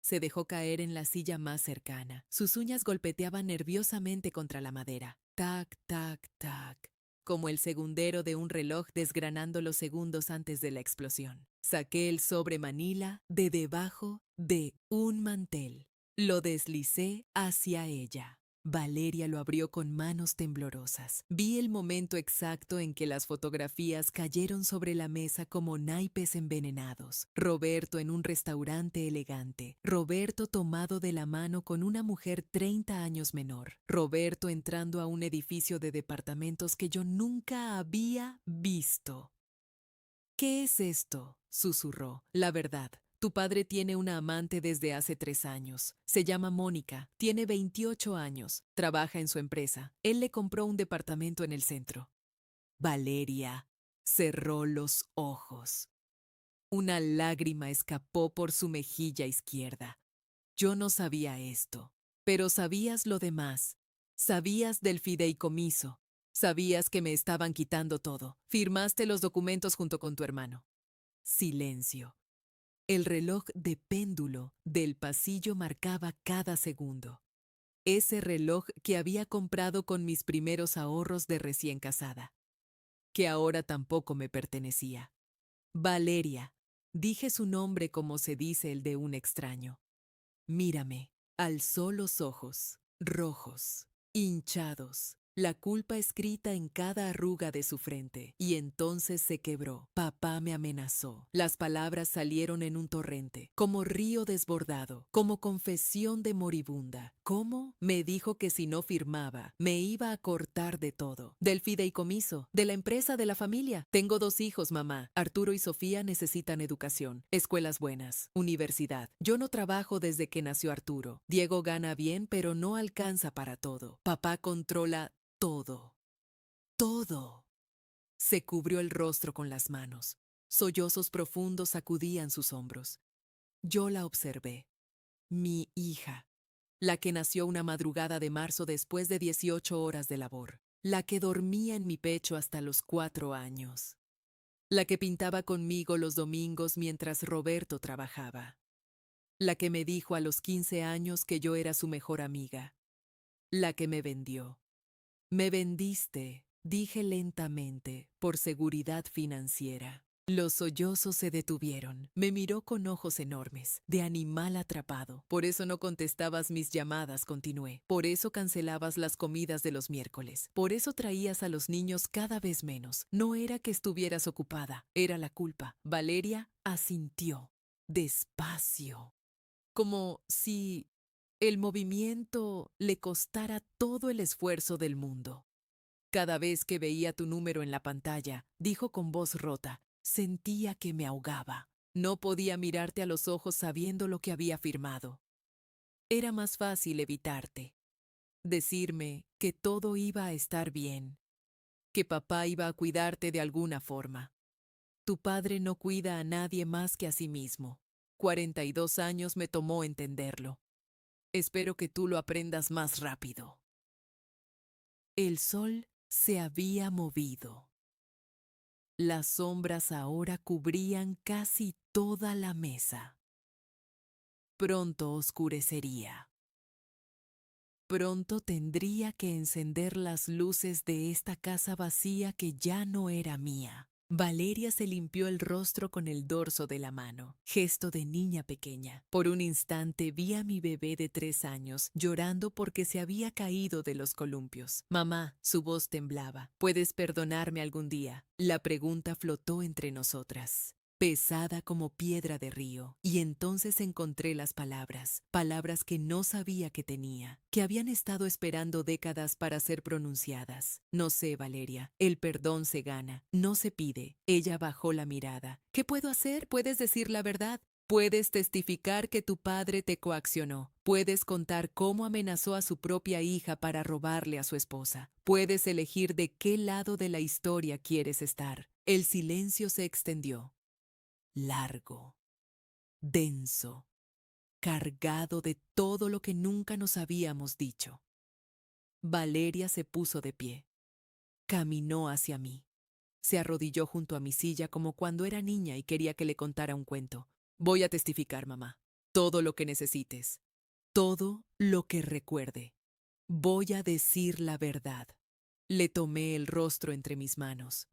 S1: Se dejó caer en la silla más cercana. Sus uñas golpeteaban nerviosamente contra la madera. Tac, tac, tac, como el segundero de un reloj desgranando los segundos antes de la explosión. Saqué el sobre Manila de debajo de un mantel. Lo deslicé hacia ella. Valeria lo abrió con manos temblorosas. Vi el momento exacto en que las fotografías cayeron sobre la mesa como naipes envenenados. Roberto en un restaurante elegante. Roberto tomado de la mano con una mujer 30 años menor. Roberto entrando a un edificio de departamentos que yo nunca había visto. ¿Qué es esto?, susurró. La verdad. Tu padre tiene una amante desde hace 3 años. Se llama Mónica, tiene 28 años, trabaja en su empresa. Él le compró un departamento en el centro. Valeria cerró los ojos. Una lágrima escapó por su mejilla izquierda. Yo no sabía esto, pero sabías lo demás. Sabías del fideicomiso. Sabías que me estaban quitando todo. Firmaste los documentos junto con tu hermano. Silencio. El reloj de péndulo del pasillo marcaba cada segundo. Ese reloj que había comprado con mis primeros ahorros de recién casada, que ahora tampoco me pertenecía. Valeria, dije su nombre como se dice el de un extraño. Mírame, alzó los ojos, rojos, hinchados, la culpa escrita en cada arruga de su frente, y entonces se quebró. Papá me amenazó. Las palabras salieron en un torrente, como río desbordado, como confesión de moribunda. ¿Cómo? Me dijo que si no firmaba, me iba a cortar de todo. Del fideicomiso, de la empresa, de la familia. Tengo 2 hijos, mamá. Arturo y Sofía necesitan educación, escuelas buenas, universidad. Yo no trabajo desde que nació Arturo. Diego gana bien, pero no alcanza para todo. Papá controla todo. Todo. Se cubrió el rostro con las manos. Sollozos profundos sacudían sus hombros. Yo la observé. Mi hija. La que nació una madrugada de marzo después de 18 horas de labor. La que dormía en mi pecho hasta los 4 años. La que pintaba conmigo los domingos mientras Roberto trabajaba. La que me dijo a los 15 años que yo era su mejor amiga. La que me vendió. Me vendiste, dije lentamente, por seguridad financiera. Los sollozos se detuvieron. Me miró con ojos enormes, de animal atrapado. Por eso no contestabas mis llamadas, continué. Por eso cancelabas las comidas de los miércoles. Por eso traías a los niños cada vez menos. No era que estuvieras ocupada, era la culpa. Valeria asintió, despacio, como si el movimiento le costara todo el esfuerzo del mundo. Cada vez que veía tu número en la pantalla, dijo con voz rota, sentía que me ahogaba. No podía mirarte a los ojos sabiendo lo que había firmado. Era más fácil evitarte. Decirme que todo iba a estar bien, que papá iba a cuidarte de alguna forma. Tu padre no cuida a nadie más que a sí mismo. 42 años me tomó entenderlo. Espero que tú lo aprendas más rápido. El sol se había movido. Las sombras ahora cubrían casi toda la mesa. Pronto oscurecería. Pronto tendría que encender las luces de esta casa vacía que ya no era mía. Valeria se limpió el rostro con el dorso de la mano, gesto de niña pequeña. Por un instante vi a mi bebé de 3 años llorando porque se había caído de los columpios. Mamá, su voz temblaba. ¿Puedes perdonarme algún día? La pregunta flotó entre nosotras, pesada como piedra de río, y entonces encontré las palabras, palabras que no sabía que tenía, que habían estado esperando décadas para ser pronunciadas. No sé, Valeria, el perdón se gana, no se pide. Ella bajó la mirada. ¿Qué puedo hacer? ¿Puedes decir la verdad? Puedes testificar que tu padre te coaccionó. Puedes contar cómo amenazó a su propia hija para robarle a su esposa. Puedes elegir de qué lado de la historia quieres estar. El silencio se extendió. Largo, denso, cargado de todo lo que nunca nos habíamos dicho. Valeria se puso de pie. Caminó hacia mí. Se arrodilló junto a mi silla como cuando era niña y quería que le contara un cuento. Voy a testificar, mamá. Todo lo que necesites. Todo lo que recuerde. Voy a decir la verdad. Le tomé el rostro entre mis manos.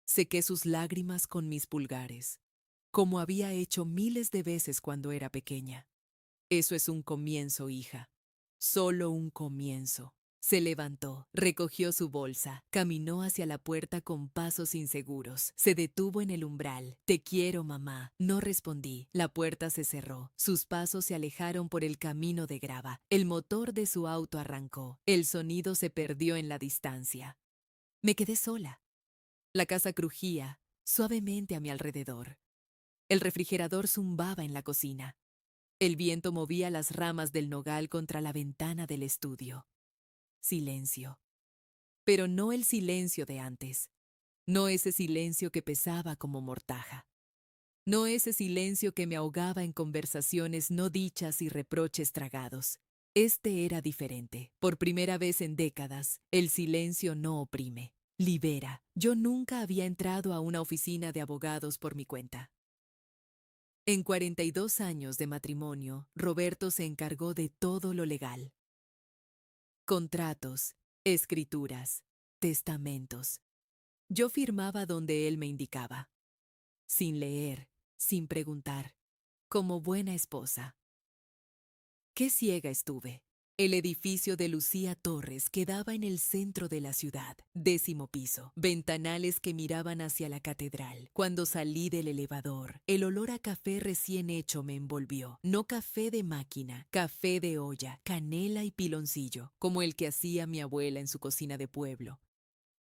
S1: Sequé sus lágrimas con mis pulgares, como había hecho miles de veces cuando era pequeña. Eso es un comienzo, hija. solo un comienzo. Se levantó, recogió su bolsa, caminó hacia la puerta con pasos inseguros. Se detuvo en el umbral. «Te quiero, mamá». No respondí. La puerta se cerró. Sus pasos se alejaron por el camino de grava. El motor de su auto arrancó. El sonido se perdió en la distancia. Me quedé sola. La casa crujía suavemente a mi alrededor. El refrigerador zumbaba en la cocina. El viento movía las ramas del nogal contra la ventana del estudio. Silencio. Pero no el silencio de antes. No ese silencio que pesaba como mortaja. No ese silencio que me ahogaba en conversaciones no dichas y reproches tragados. Este era diferente. Por primera vez en décadas, el silencio no oprime, libera. Yo nunca había entrado a una oficina de abogados por mi cuenta. En 42 años de matrimonio, Roberto se encargó de todo lo legal. Contratos, escrituras, testamentos. Yo firmaba donde él me indicaba, sin leer, sin preguntar, como buena esposa. Qué ciega estuve. El edificio de Lucía Torres quedaba en el centro de la ciudad, 10º piso, ventanales que miraban hacia la catedral. Cuando salí del elevador, el olor a café recién hecho me envolvió. No café de máquina, café de olla, canela y piloncillo, como el que hacía mi abuela en su cocina de pueblo.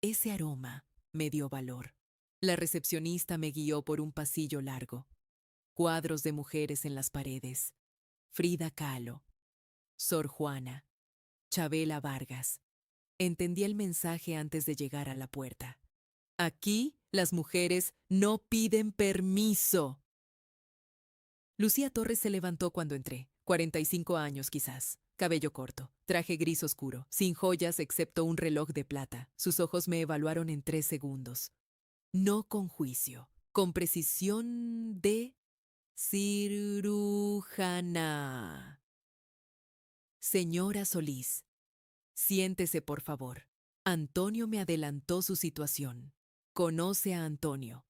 S1: Ese aroma me dio valor. La recepcionista me guió por un pasillo largo. Cuadros de mujeres en las paredes. Frida Kahlo, Sor Juana, Chabela Vargas. Entendí el mensaje antes de llegar a la puerta. Aquí las mujeres no piden permiso. Lucía Torres se levantó cuando entré. 45 años quizás. Cabello corto, traje gris oscuro, sin joyas excepto un reloj de plata. Sus ojos me evaluaron en 3 segundos. No con juicio, con precisión de cirujana. Señora Solís, siéntese por favor. Antonio me adelantó su situación. Conoce a Antonio,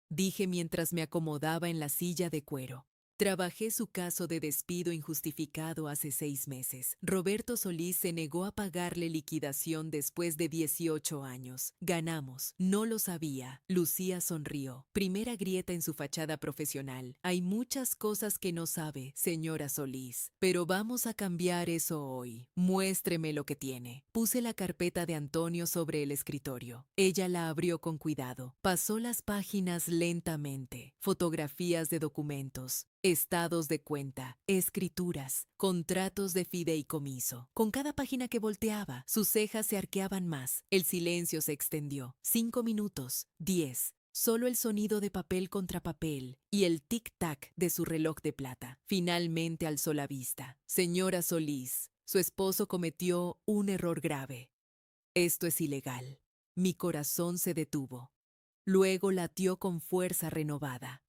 S1: dije mientras me acomodaba en la silla de cuero. Trabajé su caso de despido injustificado hace 6 meses. Roberto Solís se negó a pagarle liquidación después de 18 años. Ganamos. No lo sabía. Lucía sonrió. Primera grieta en su fachada profesional. Hay muchas cosas que no sabe, señora Solís. Pero vamos a cambiar eso hoy. Muéstreme lo que tiene. Puse la carpeta de Antonio sobre el escritorio. Ella la abrió con cuidado. Pasó las páginas lentamente. Fotografías de documentos. Estados de cuenta, escrituras, contratos de fideicomiso. Con cada página que volteaba, sus cejas se arqueaban más. El silencio se extendió. 5 minutos, 10. Solo el sonido de papel contra papel y el tic-tac de su reloj de plata. Finalmente alzó la vista. Señora Solís, su esposo cometió un error grave. Esto es ilegal. Mi corazón se detuvo. Luego latió con fuerza renovada.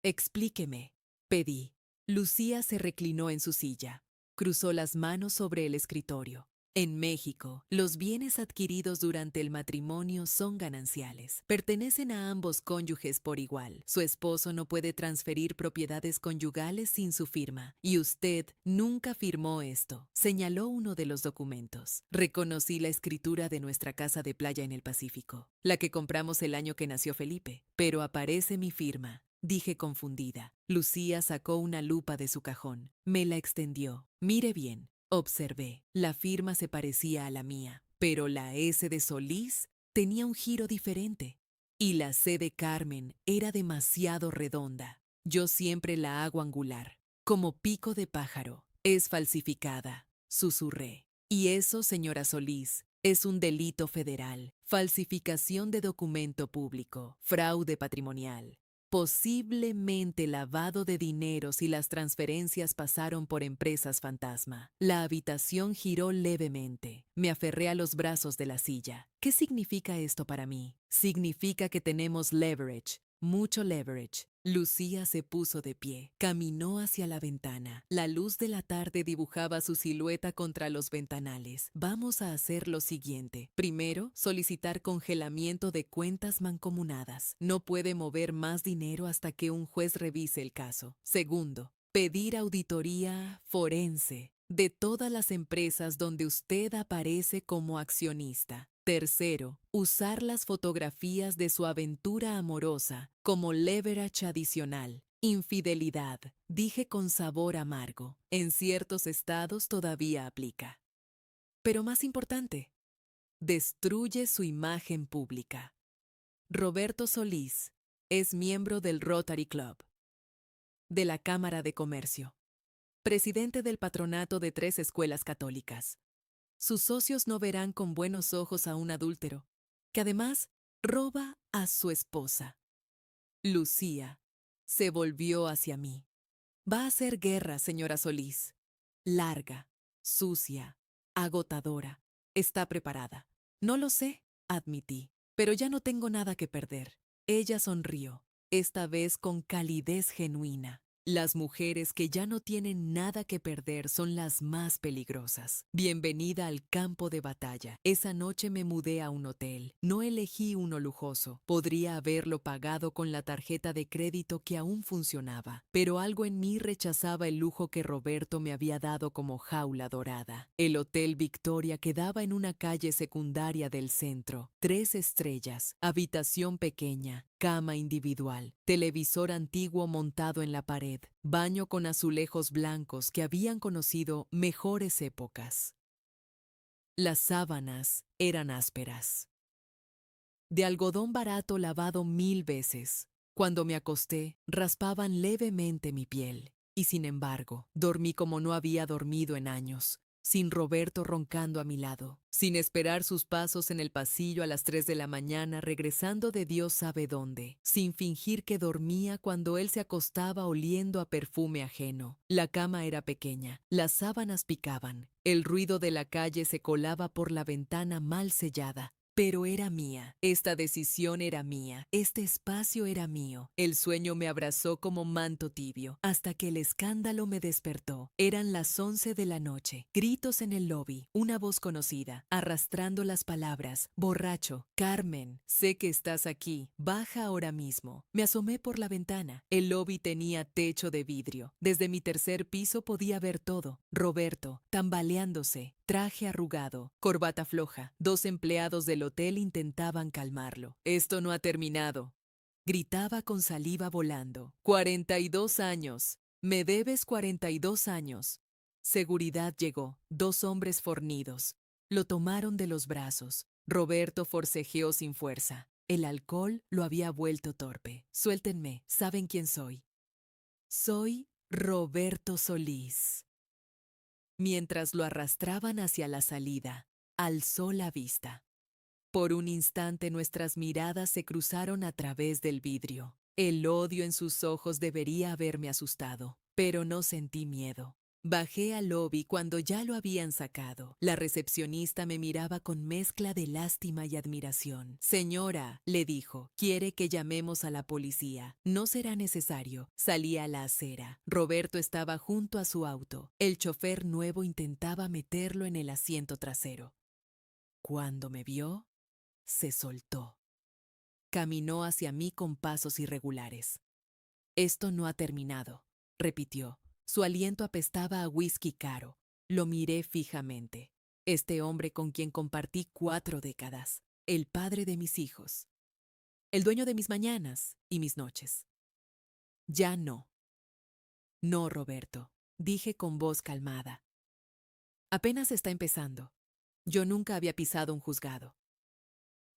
S1: Explíqueme. Pedí. Lucía se reclinó en su silla. Cruzó las manos sobre el escritorio. En México, los bienes adquiridos durante el matrimonio son gananciales. Pertenecen a ambos cónyuges por igual. Su esposo no puede transferir propiedades conyugales sin su firma. Y usted nunca firmó esto, señaló uno de los documentos. Reconocí la escritura de nuestra casa de playa en el Pacífico, la que compramos el año que nació Felipe. Pero aparece mi firma. Dije confundida. Lucía sacó una lupa de su cajón. Me la extendió. Mire bien. Observé. La firma se parecía a la mía, pero la S de Solís tenía un giro diferente. Y la C de Carmen era demasiado redonda. Yo siempre la hago angular, como pico de pájaro. Es falsificada, susurré. Y eso, señora Solís, es un delito federal. Falsificación de documento público, fraude patrimonial. Posiblemente lavado de dinero si las transferencias pasaron por empresas fantasma. La habitación giró levemente. Me aferré a los brazos de la silla. ¿Qué significa esto para mí? Significa que tenemos leverage, mucho leverage. Lucía se puso de pie, caminó hacia la ventana. La luz de la tarde dibujaba su silueta contra los ventanales. Vamos a hacer lo siguiente. Primero, solicitar congelamiento de cuentas mancomunadas. No puede mover más dinero hasta que un juez revise el caso. Segundo, pedir auditoría forense. de todas las empresas donde usted aparece como accionista. Tercero, usar las fotografías de su aventura amorosa como leverage adicional. Infidelidad, dije con sabor amargo. En ciertos estados todavía aplica. Pero más importante, destruye su imagen pública. Roberto Solís es miembro del Rotary Club, de la Cámara de Comercio, presidente del patronato de 3 escuelas católicas. Sus socios no verán con buenos ojos a un adúltero, que además roba a su esposa. Lucía se volvió hacia mí. Va a ser guerra, señora Solís. Larga, sucia, agotadora. ¿Está preparada? No lo sé, admití, pero ya no tengo nada que perder. Ella sonrió, esta vez con calidez genuina. Las mujeres que ya no tienen nada que perder son las más peligrosas. Bienvenida al campo de batalla. Esa noche me mudé a un hotel. No elegí uno lujoso. Podría haberlo pagado con la tarjeta de crédito que aún funcionaba, pero algo en mí rechazaba el lujo que Roberto me había dado como jaula dorada. El Hotel Victoria quedaba en una calle secundaria del centro. 3 estrellas, habitación pequeña, cama individual, televisor antiguo montado en la pared, baño con azulejos blancos que habían conocido mejores épocas. Las sábanas eran ásperas, de algodón barato lavado 1000 veces. Cuando me acosté, raspaban levemente mi piel, y sin embargo, dormí como no había dormido en años, sin Roberto roncando a mi lado, sin esperar sus pasos en el pasillo a las 3 de la mañana regresando de Dios sabe dónde, sin fingir que dormía cuando él se acostaba oliendo a perfume ajeno. La cama era pequeña, las sábanas picaban, el ruido de la calle se colaba por la ventana mal sellada. Pero era mía, esta decisión era mía, este espacio era mío. El sueño me abrazó como manto tibio, hasta que el escándalo me despertó. Eran las 11 de la noche, gritos en el lobby, una voz conocida, arrastrando las palabras, borracho, Carmen, sé que estás aquí, baja ahora mismo. Me asomé por la ventana, el lobby tenía techo de vidrio, desde mi 3er piso podía ver todo. Roberto, tambaleándose, traje arrugado, corbata floja. 2 empleados del hotel intentaban calmarlo. Esto no ha terminado, gritaba con saliva volando. 42 años. Me debes 42 años. Seguridad llegó. 2 hombres fornidos. Lo tomaron de los brazos. Roberto forcejeó sin fuerza. El alcohol lo había vuelto torpe. Suéltenme, saben quién soy. Soy Roberto Solís. Mientras lo arrastraban hacia la salida, alzó la vista. Por un instante nuestras miradas se cruzaron a través del vidrio. El odio en sus ojos debería haberme asustado, pero no sentí miedo. Bajé al lobby cuando ya lo habían sacado. La recepcionista me miraba con mezcla de lástima y admiración. Señora, le dijo, quiere que llamemos a la policía. No será necesario. Salí a la acera. Roberto estaba junto a su auto. El chofer nuevo intentaba meterlo en el asiento trasero. Cuando me vio, se soltó. Caminó hacia mí con pasos irregulares. Esto no ha terminado, repitió. Su aliento apestaba a whisky caro. Lo miré fijamente. Este hombre con quien compartí 4 décadas. El padre de mis hijos. El dueño de mis mañanas y mis noches. Ya no. No, Roberto, dije con voz calmada. Apenas está empezando. Yo nunca había pisado un juzgado.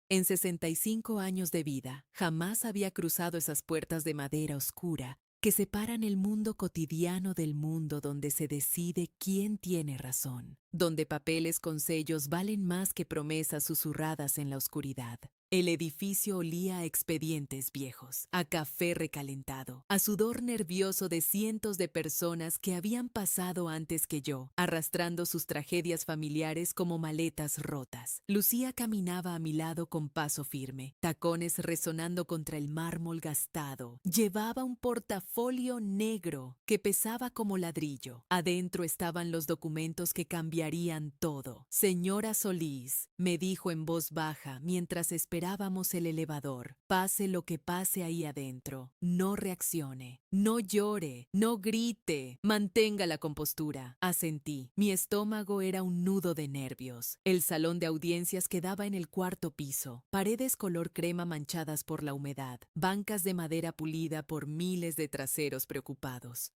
S1: En 65 años de vida, jamás había cruzado esas puertas de madera oscura que separan el mundo cotidiano del mundo donde se decide quién tiene razón, donde papeles con sellos valen más que promesas susurradas en la oscuridad. El edificio olía a expedientes viejos, a café recalentado, a sudor nervioso de cientos de personas que habían pasado antes que yo, arrastrando sus tragedias familiares como maletas rotas. Lucía caminaba a mi lado con paso firme, tacones resonando contra el mármol gastado. Llevaba un portafolio negro que pesaba como ladrillo. Adentro estaban los documentos que cambiaron cambiarían todo. Señora Solís, me dijo en voz baja mientras esperábamos el elevador, pase lo que pase ahí adentro, no reaccione, no llore, no grite, mantenga la compostura. Asentí. Mi estómago era un nudo de nervios. El salón de audiencias quedaba en el cuarto piso, paredes color crema manchadas por la humedad, bancas de madera pulida por miles de traseros preocupados.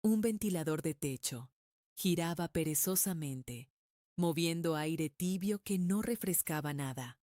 S1: Un ventilador de techo giraba perezosamente, moviendo aire tibio que no refrescaba nada.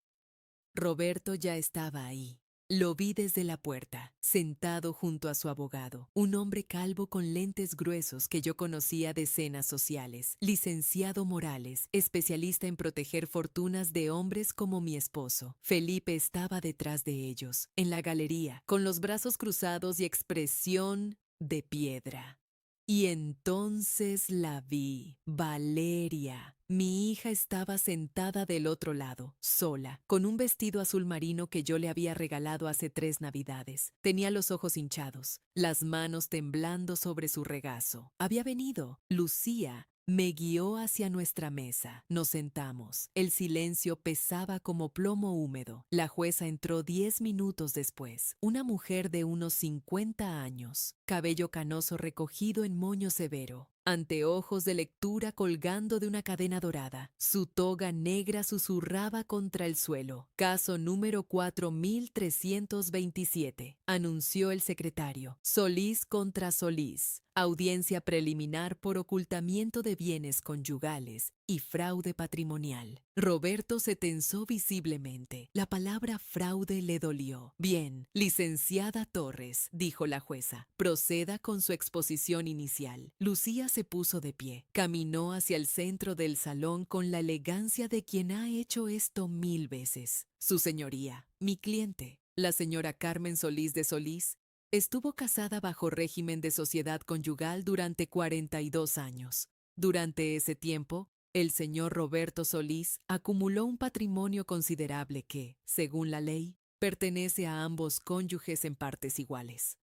S1: Roberto ya estaba ahí. Lo vi desde la puerta, sentado junto a su abogado, un hombre calvo con lentes gruesos que yo conocía de escenas sociales, licenciado Morales, especialista en proteger fortunas de hombres como mi esposo. Felipe estaba detrás de ellos, en la galería, con los brazos cruzados y expresión de piedra. Y entonces la vi, Valeria. Mi hija estaba sentada del otro lado, sola, con un vestido azul marino que yo le había regalado hace 3 Navidades. Tenía los ojos hinchados, las manos temblando sobre su regazo. Había venido. Lucía me guió hacia nuestra mesa. Nos sentamos. El silencio pesaba como plomo húmedo. La jueza entró 10 minutos después. Una mujer de unos 50 años, cabello canoso recogido en moño severo, anteojos de lectura colgando de una cadena dorada. Su toga negra susurraba contra el suelo. Caso número 4327, anunció el secretario. Solís contra Solís. Audiencia preliminar por ocultamiento de bienes conyugales y fraude patrimonial. Roberto se tensó visiblemente. La palabra fraude le dolió. Bien, licenciada Torres, dijo la jueza, proceda con su exposición inicial. Lucía se puso de pie. Caminó hacia el centro del salón con la elegancia de quien ha hecho esto 1000 veces. Su señoría, mi cliente, la señora Carmen Solís de Solís, estuvo casada bajo régimen de sociedad conyugal durante 42 años. Durante ese tiempo, el señor Roberto Solís acumuló un patrimonio considerable que, según la ley, pertenece a ambos cónyuges en partes iguales.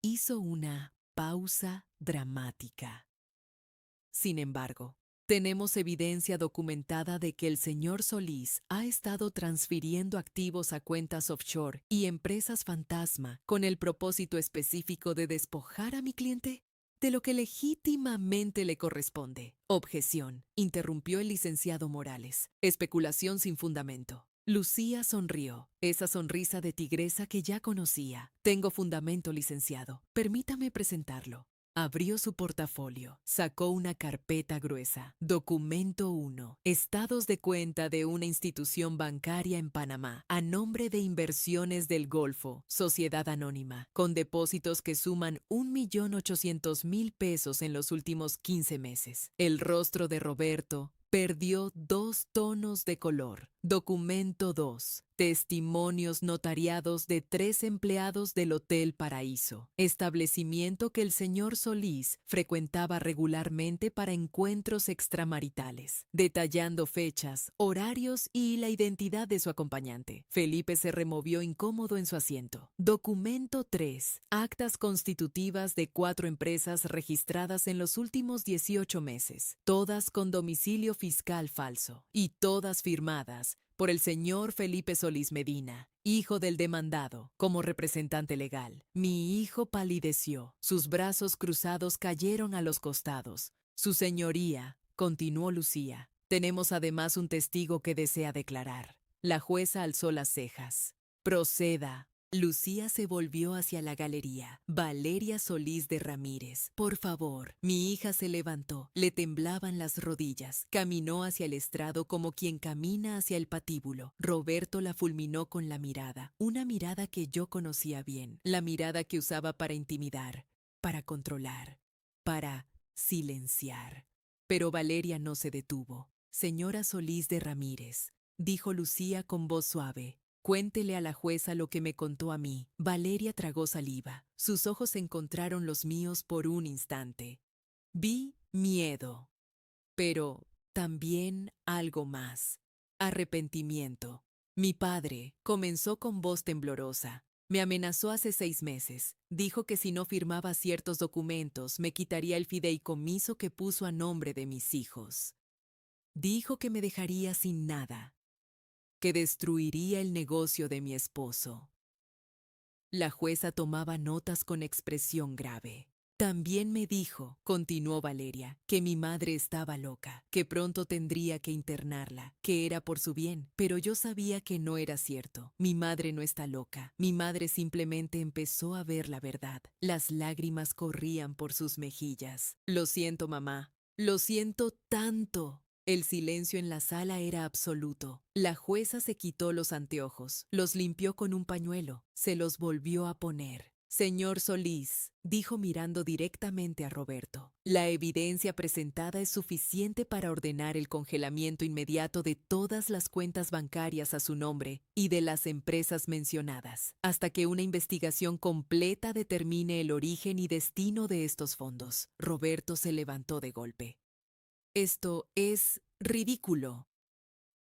S1: Hizo una pausa dramática. Sin embargo, tenemos evidencia documentada de que el señor Solís ha estado transfiriendo activos a cuentas offshore y empresas fantasma con el propósito específico de despojar a mi cliente de lo que legítimamente le corresponde. Objeción, interrumpió el licenciado Morales. Especulación sin fundamento. Lucía sonrió, esa sonrisa de tigresa que ya conocía. Tengo fundamento, licenciado. Permítame presentarlo. Abrió su portafolio, sacó una carpeta gruesa. Documento 1. Estados de cuenta de una institución bancaria en Panamá, a nombre de Inversiones del Golfo, Sociedad Anónima, con depósitos que suman 1.800.000 pesos en los últimos 15 meses. El rostro de Roberto perdió 2 tonos de color. Documento 2. Testimonios notariados de 3 empleados del Hotel Paraíso, establecimiento que el señor Solís frecuentaba regularmente para encuentros extramaritales, detallando fechas, horarios y la identidad de su acompañante. Felipe se removió incómodo en su asiento. Documento 3. Actas constitutivas de 4 empresas registradas en los últimos 18 meses, todas con domicilio fiscal falso y todas firmadas por el señor Felipe Solís Medina, hijo del demandado, como representante legal. Mi hijo palideció, sus brazos cruzados cayeron a los costados. Su señoría, continuó Lucía, tenemos además un testigo que desea declarar. La jueza alzó las cejas. Proceda. Lucía se volvió hacia la galería. Valeria Solís de Ramírez, por favor. Mi hija se levantó, le temblaban las rodillas. Caminó hacia el estrado como quien camina hacia el patíbulo. Roberto la fulminó con la mirada, una mirada que yo conocía bien, la mirada que usaba para intimidar, para controlar, para silenciar. Pero Valeria no se detuvo. Señora Solís de Ramírez, dijo Lucía con voz suave, cuéntele a la jueza lo que me contó a mí. Valeria tragó saliva. Sus ojos encontraron los míos por un instante. Vi miedo, pero también algo más. Arrepentimiento. Mi padre, comenzó con voz temblorosa, Me amenazó hace 6 meses. Dijo que si no firmaba ciertos documentos, me quitaría el fideicomiso que puso a nombre de mis hijos. Dijo que me dejaría sin nada, que destruiría el negocio de mi esposo. La jueza tomaba notas con expresión grave. También me dijo, continuó Valeria, que mi madre estaba loca, que pronto tendría que internarla, que era por su bien, pero yo sabía que no era cierto. Mi madre no está loca. Mi madre simplemente empezó a ver la verdad. Las lágrimas corrían por sus mejillas. Lo siento, mamá. Lo siento tanto. El silencio en la sala era absoluto. La jueza se quitó los anteojos, los limpió con un pañuelo, se los volvió a poner. Señor Solís, dijo mirando directamente a Roberto, la evidencia presentada es suficiente para ordenar el congelamiento inmediato de todas las cuentas bancarias a su nombre y de las empresas mencionadas, hasta que una investigación completa determine el origen y destino de estos fondos. Roberto se levantó de golpe. Esto es ridículo.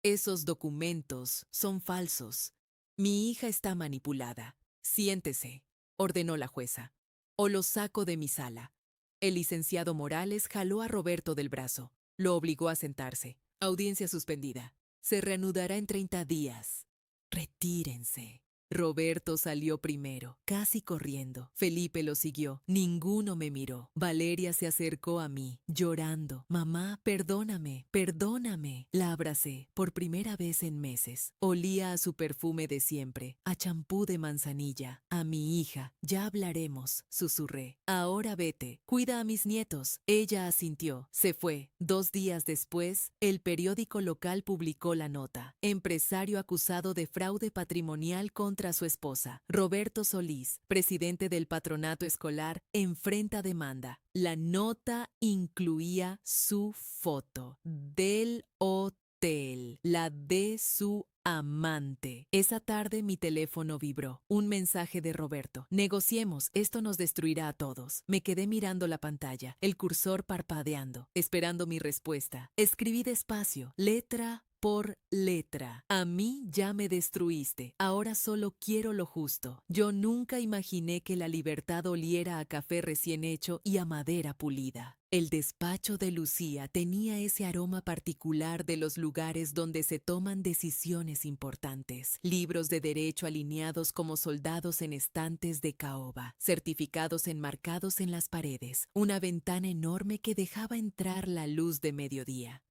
S1: Esos documentos son falsos. Mi hija está manipulada. Siéntese, ordenó la jueza, o lo saco de mi sala. El licenciado Morales jaló a Roberto del brazo. Lo obligó a sentarse. Audiencia suspendida. Se reanudará en 30 días. Retírense. Roberto salió primero, casi corriendo. Felipe lo siguió. Ninguno me miró. Valeria se acercó a mí, llorando. Mamá, perdóname, perdóname. La abracé, por primera vez en meses. Olía a su perfume de siempre, a champú de manzanilla. A mi hija, ya hablaremos, susurré. Ahora vete, cuida a mis nietos. Ella asintió, se fue. 2 días después, el periódico local publicó la nota. Empresario acusado de fraude patrimonial contra su esposa. Roberto Solís, presidente del patronato escolar, enfrenta demanda. La nota incluía su foto del hotel, la de su amante. Esa tarde mi teléfono vibró. Un mensaje de Roberto. Negociemos, esto nos destruirá a todos. Me quedé mirando la pantalla, el cursor parpadeando, esperando mi respuesta. Escribí despacio, letra por letra. A mí ya me destruiste. Ahora solo quiero lo justo. Yo nunca imaginé que la libertad oliera a café recién hecho y a madera pulida. El despacho de Lucía tenía ese aroma particular de los lugares donde se toman decisiones importantes. Libros de derecho alineados como soldados en estantes de caoba, certificados enmarcados en las paredes, una ventana enorme que dejaba entrar la luz de mediodía.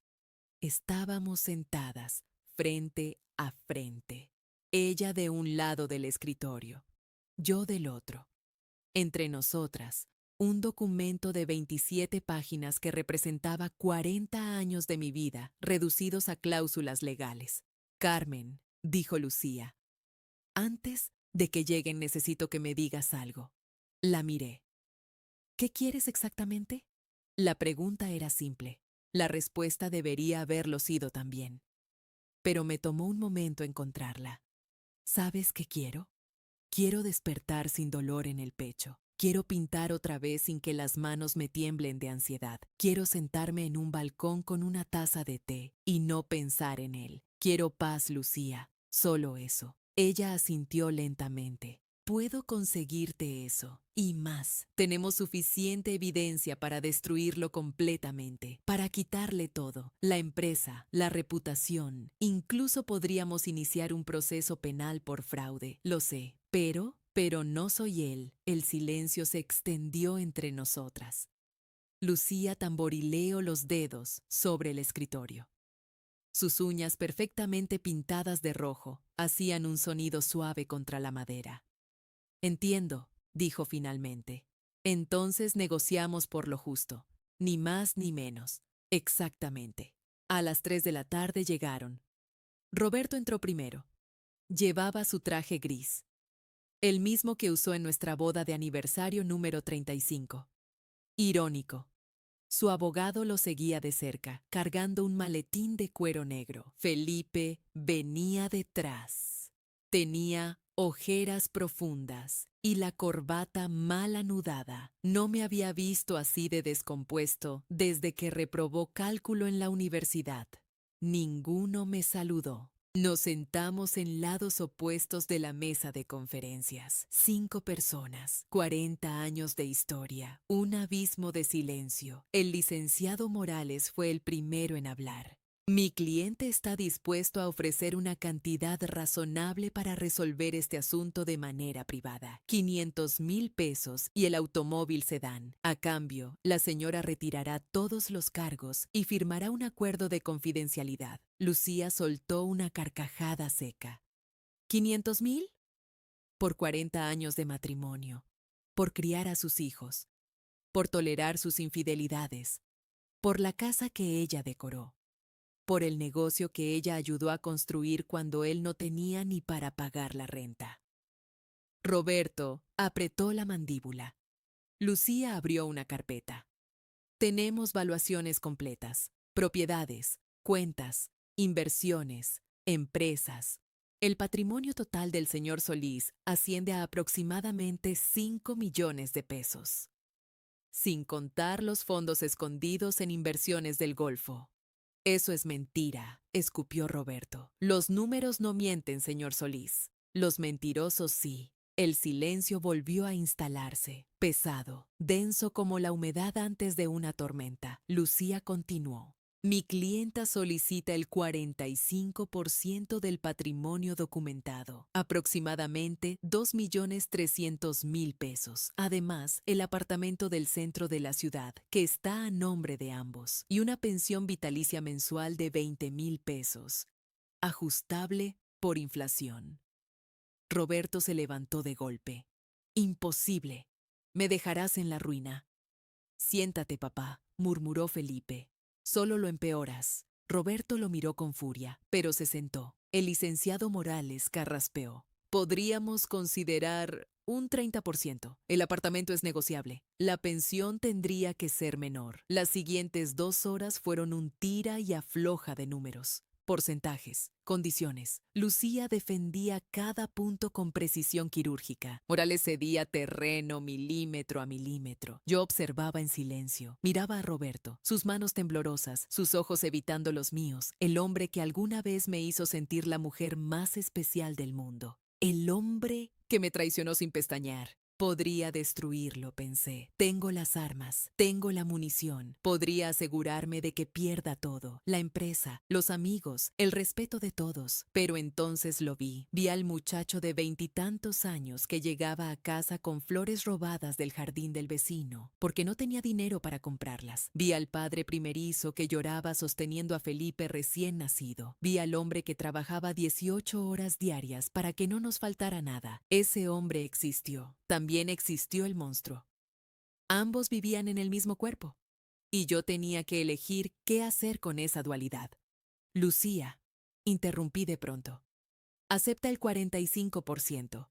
S1: Estábamos sentadas, frente a frente. Ella de un lado del escritorio, yo del otro. Entre nosotras, un documento de 27 páginas que representaba 40 años de mi vida, reducidos a cláusulas legales. Carmen, dijo Lucía, antes de que lleguen necesito que me digas algo. La miré. ¿Qué quieres exactamente? La pregunta era simple. La respuesta debería haberlo sido también. Pero me tomó un momento encontrarla. ¿Sabes qué quiero? Quiero despertar sin dolor en el pecho. Quiero pintar otra vez sin que las manos me tiemblen de ansiedad. Quiero sentarme en un balcón con una taza de té y no pensar en él. Quiero paz, Lucía. Solo eso. Ella asintió lentamente. Puedo conseguirte eso. Y más. Tenemos suficiente evidencia para destruirlo completamente, para quitarle todo. La empresa, la reputación. Incluso podríamos iniciar un proceso penal por fraude. Lo sé. Pero no soy él. El silencio se extendió entre nosotras. Lucía tamborileó los dedos sobre el escritorio. Sus uñas perfectamente pintadas de rojo hacían un sonido suave contra la madera. Entiendo, dijo finalmente. Entonces negociamos por lo justo, ni más ni menos. Exactamente. A las 3 de la tarde llegaron. Roberto entró primero. Llevaba su traje gris, el mismo que usó en nuestra boda de aniversario número 35. Irónico. Su abogado lo seguía de cerca, cargando un maletín de cuero negro. Felipe venía detrás. Tenía ojeras profundas y la corbata mal anudada. No me había visto así de descompuesto desde que reprobó cálculo en la universidad. Ninguno me saludó. Nos sentamos en lados opuestos de la mesa de conferencias. 5 personas, 40 años de historia, un abismo de silencio. El licenciado Morales fue el primero en hablar. Mi cliente está dispuesto a ofrecer una cantidad razonable para resolver este asunto de manera privada. 500,000 pesos y el automóvil sedán. A cambio, la señora retirará todos los cargos y firmará un acuerdo de confidencialidad. Lucía soltó una carcajada seca. ¿500,000? Por 40 años de matrimonio, por criar a sus hijos, por tolerar sus infidelidades, por la casa que ella decoró, por el negocio que ella ayudó a construir cuando él no tenía ni para pagar la renta. Roberto apretó la mandíbula. Lucía abrió una carpeta. Tenemos valuaciones completas, propiedades, cuentas, inversiones, empresas. El patrimonio total del señor Solís asciende a aproximadamente 5 millones de pesos, sin contar los fondos escondidos en inversiones del Golfo. Eso es mentira, escupió Roberto. Los números no mienten, señor Solís. Los mentirosos sí. El silencio volvió a instalarse, pesado, denso como la humedad antes de una tormenta. Lucía continuó. Mi clienta solicita el 45% del patrimonio documentado, aproximadamente 2,300,000 pesos. Además, el apartamento del centro de la ciudad, que está a nombre de ambos, y una pensión vitalicia mensual de 20,000 pesos, ajustable por inflación. Roberto se levantó de golpe. Imposible. Me dejarás en la ruina. Siéntate, papá, murmuró Felipe. Solo lo empeoras. Roberto lo miró con furia, pero se sentó. El licenciado Morales carraspeó. Podríamos considerar un 30%. El apartamento es negociable. La pensión tendría que ser menor. Las siguientes 2 horas fueron un tira y afloja de números. Porcentajes, condiciones. Lucía defendía cada punto con precisión quirúrgica. Morales cedía terreno milímetro a milímetro. Yo observaba en silencio. Miraba a Roberto, sus manos temblorosas, sus ojos evitando los míos. El hombre que alguna vez me hizo sentir la mujer más especial del mundo. El hombre que me traicionó sin pestañear. Podría destruirlo, pensé. Tengo las armas, tengo la munición. Podría asegurarme de que pierda todo, la empresa, los amigos, el respeto de todos. Pero entonces lo vi. Vi al muchacho de 20 años que llegaba a casa con flores robadas del jardín del vecino, porque no tenía dinero para comprarlas. Vi al padre primerizo que lloraba sosteniendo a Felipe recién nacido. Vi al hombre que trabajaba 18 horas diarias para que no nos faltara nada. Ese hombre existió. También existió el monstruo. Ambos vivían en el mismo cuerpo, y yo tenía que elegir qué hacer con esa dualidad. Lucía, interrumpí de pronto, acepta el 45%,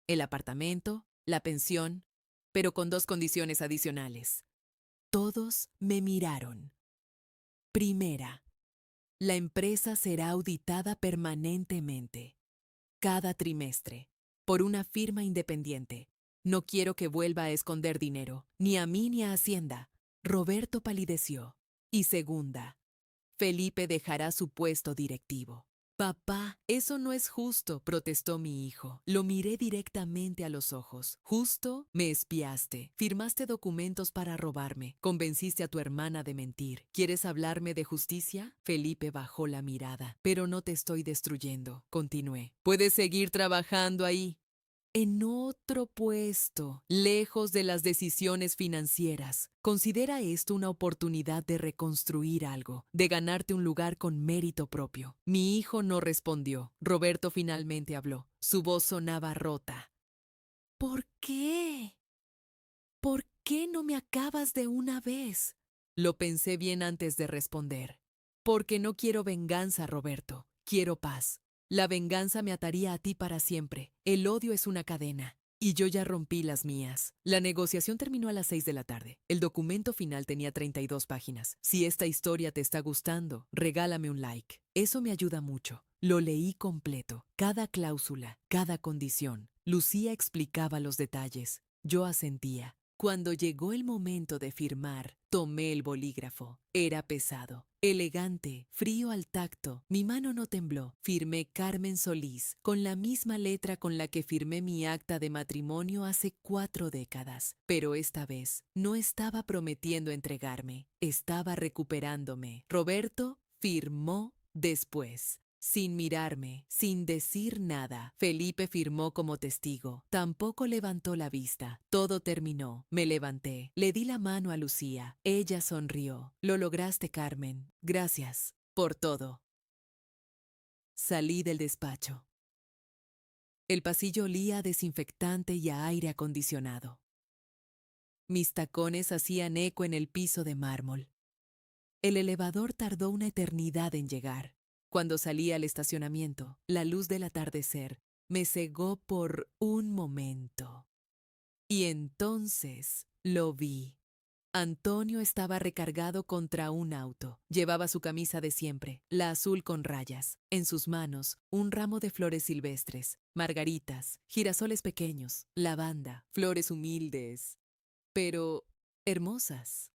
S1: el apartamento, la pensión, pero con 2 condiciones adicionales. Todos me miraron. Primera, la empresa será auditada permanentemente, cada trimestre, por una firma independiente. No quiero que vuelva a esconder dinero, ni a mí ni a Hacienda. Roberto palideció. Y segunda, Felipe dejará su puesto directivo. Papá, eso no es justo, protestó mi hijo. Lo miré directamente a los ojos. ¿Justo? Me espiaste. Firmaste documentos para robarme. Convenciste a tu hermana de mentir. ¿Quieres hablarme de justicia? Felipe bajó la mirada. Pero no te estoy destruyendo, continué. Puedes seguir trabajando ahí, en otro puesto, lejos de las decisiones financieras. Considera esto una oportunidad de reconstruir algo, de ganarte un lugar con mérito propio. Mi hijo no respondió. Roberto finalmente habló. Su voz sonaba rota. ¿Por qué? ¿Por qué no me acabas de una vez? Lo pensé bien antes de responder. Porque no quiero venganza, Roberto. Quiero paz. La venganza me ataría a ti para siempre. El odio es una cadena. Y yo ya rompí las mías. La negociación terminó a las 6 de la tarde. El documento final tenía 32 páginas. Si esta historia te está gustando, regálame un like. Eso me ayuda mucho. Lo leí completo. Cada cláusula, cada condición. Lucía explicaba los detalles. Yo asentía. Cuando llegó el momento de firmar, tomé el bolígrafo. Era pesado, elegante, frío al tacto. Mi mano no tembló. Firmé Carmen Solís, con la misma letra con la que firmé mi acta de matrimonio hace 4 décadas. Pero esta vez no estaba prometiendo entregarme, estaba recuperándome. Roberto firmó después. Sin mirarme, sin decir nada, Felipe firmó como testigo. Tampoco levantó la vista. Todo terminó. Me levanté. Le di la mano a Lucía. Ella sonrió. Lo lograste, Carmen. Gracias por todo. Salí del despacho. El pasillo olía a desinfectante y a aire acondicionado. Mis tacones hacían eco en el piso de mármol. El elevador tardó una eternidad en llegar. Cuando salí al estacionamiento, la luz del atardecer me cegó por un momento. Y entonces lo vi. Antonio estaba recargado contra un auto. Llevaba su camisa de siempre, la azul con rayas. En sus manos, un ramo de flores silvestres, margaritas, girasoles pequeños, lavanda, flores humildes, pero hermosas.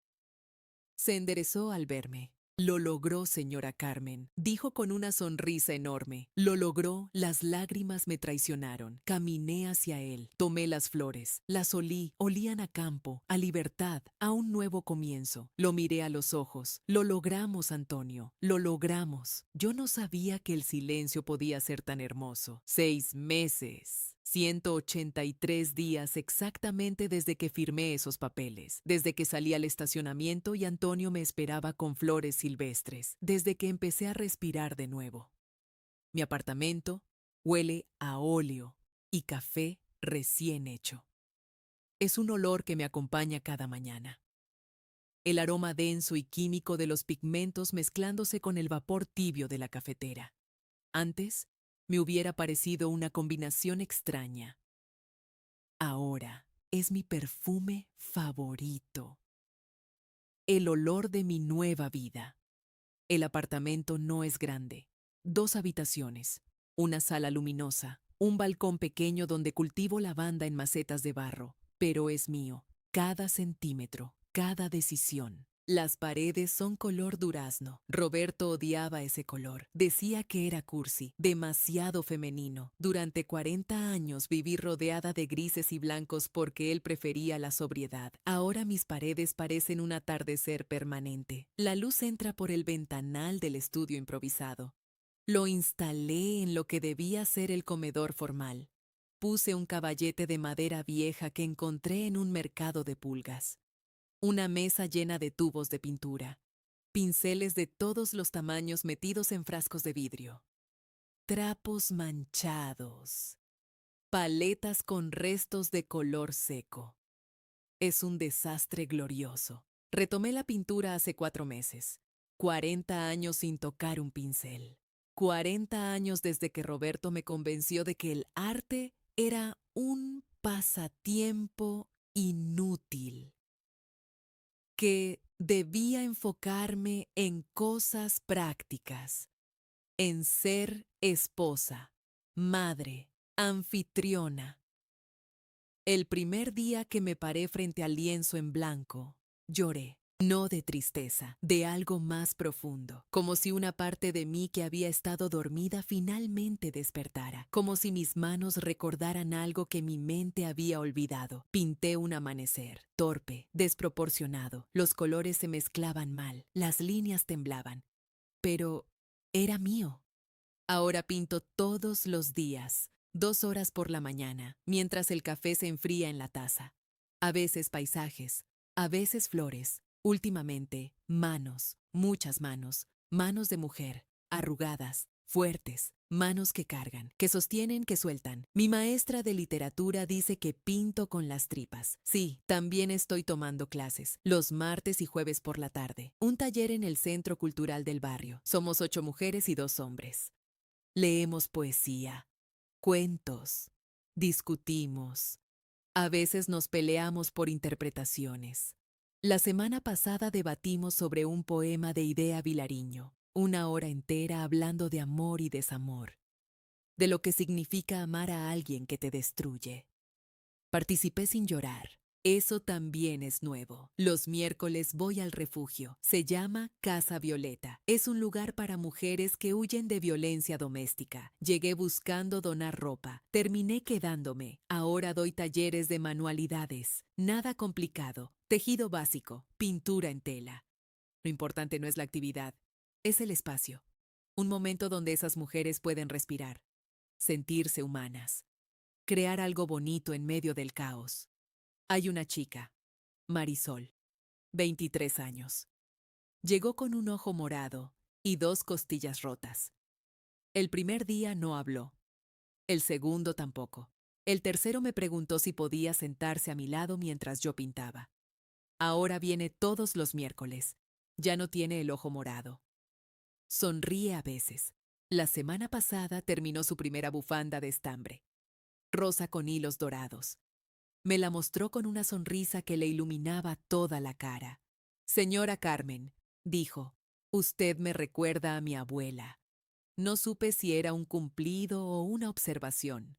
S1: Se enderezó al verme. Lo logró, señora Carmen, dijo con una sonrisa enorme. Lo logró, las lágrimas me traicionaron. Caminé hacia él, tomé las flores, las olí, olían a campo, a libertad, a un nuevo comienzo. Lo miré a los ojos. Lo logramos, Antonio, lo logramos. Yo no sabía que el silencio podía ser tan hermoso. 6 meses. 183 días exactamente desde que firmé esos papeles, desde que salí al estacionamiento y Antonio me esperaba con flores silvestres, desde que empecé a respirar de nuevo. Mi apartamento huele a óleo y café recién hecho. Es un olor que me acompaña cada mañana. El aroma denso y químico de los pigmentos mezclándose con el vapor tibio de la cafetera. Antes, me hubiera parecido una combinación extraña. Ahora es mi perfume favorito. El olor de mi nueva vida. El apartamento no es grande. 2 habitaciones, una sala luminosa, un balcón pequeño donde cultivo lavanda en macetas de barro, pero es mío. Cada centímetro, cada decisión. Las paredes son color durazno. Roberto odiaba ese color. Decía que era cursi, demasiado femenino. Durante 40 años viví rodeada de grises y blancos porque él prefería la sobriedad. Ahora mis paredes parecen un atardecer permanente. La luz entra por el ventanal del estudio improvisado. Lo instalé en lo que debía ser el comedor formal. Puse un caballete de madera vieja que encontré en un mercado de pulgas. Una mesa llena de tubos de pintura, pinceles de todos los tamaños metidos en frascos de vidrio, trapos manchados, paletas con restos de color seco. Es un desastre glorioso. Retomé la pintura hace 4 meses. 40 años sin tocar un pincel. 40 años desde que Roberto me convenció de que el arte era un pasatiempo inútil, que debía enfocarme en cosas prácticas, en ser esposa, madre, anfitriona. El primer día que me paré frente al lienzo en blanco, lloré. No de tristeza, de algo más profundo, como si una parte de mí que había estado dormida finalmente despertara, como si mis manos recordaran algo que mi mente había olvidado. Pinté un amanecer, torpe, desproporcionado, los colores se mezclaban mal, las líneas temblaban, pero era mío. Ahora pinto todos los días, 2 horas por la mañana, mientras el café se enfría en la taza. A veces paisajes, a veces flores. Últimamente, manos, muchas manos, manos de mujer, arrugadas, fuertes, manos que cargan, que sostienen, que sueltan. Mi maestra de literatura dice que pinto con las tripas. Sí, también estoy tomando clases, los martes y jueves por la tarde. Un taller en el Centro Cultural del barrio. Somos 8 mujeres y 2 hombres. Leemos poesía, cuentos, discutimos. A veces nos peleamos por interpretaciones. La semana pasada debatimos sobre un poema de Idea Vilariño, 1 hora entera hablando de amor y desamor, de lo que significa amar a alguien que te destruye. Participé sin llorar. Eso también es nuevo. Los miércoles voy al refugio. Se llama Casa Violeta. Es un lugar para mujeres que huyen de violencia doméstica. Llegué buscando donar ropa. Terminé quedándome. Ahora doy talleres de manualidades. Nada complicado. Tejido básico. Pintura en tela. Lo importante no es la actividad, es el espacio. Un momento donde esas mujeres pueden respirar, sentirse humanas, crear algo bonito en medio del caos. Hay una chica, Marisol, 23 años. Llegó con un ojo morado y 2 costillas rotas. El primer día no habló. El segundo tampoco. El tercero me preguntó si podía sentarse a mi lado mientras yo pintaba. Ahora viene todos los miércoles. Ya no tiene el ojo morado. Sonríe a veces. La semana pasada terminó su primera bufanda de estambre, rosa con hilos dorados. Me la mostró con una sonrisa que le iluminaba toda la cara. Señora Carmen, dijo, usted me recuerda a mi abuela. No supe si era un cumplido o una observación,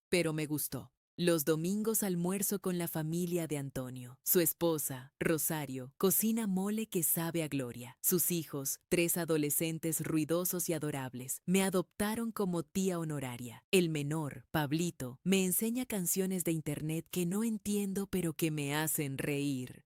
S1: pero me gustó. Los domingos almuerzo con la familia de Antonio. Su esposa, Rosario, cocina mole que sabe a gloria. Sus hijos, 3 adolescentes ruidosos y adorables, me adoptaron como tía honoraria. El menor, Pablito, me enseña canciones de internet que no entiendo pero que me hacen reír.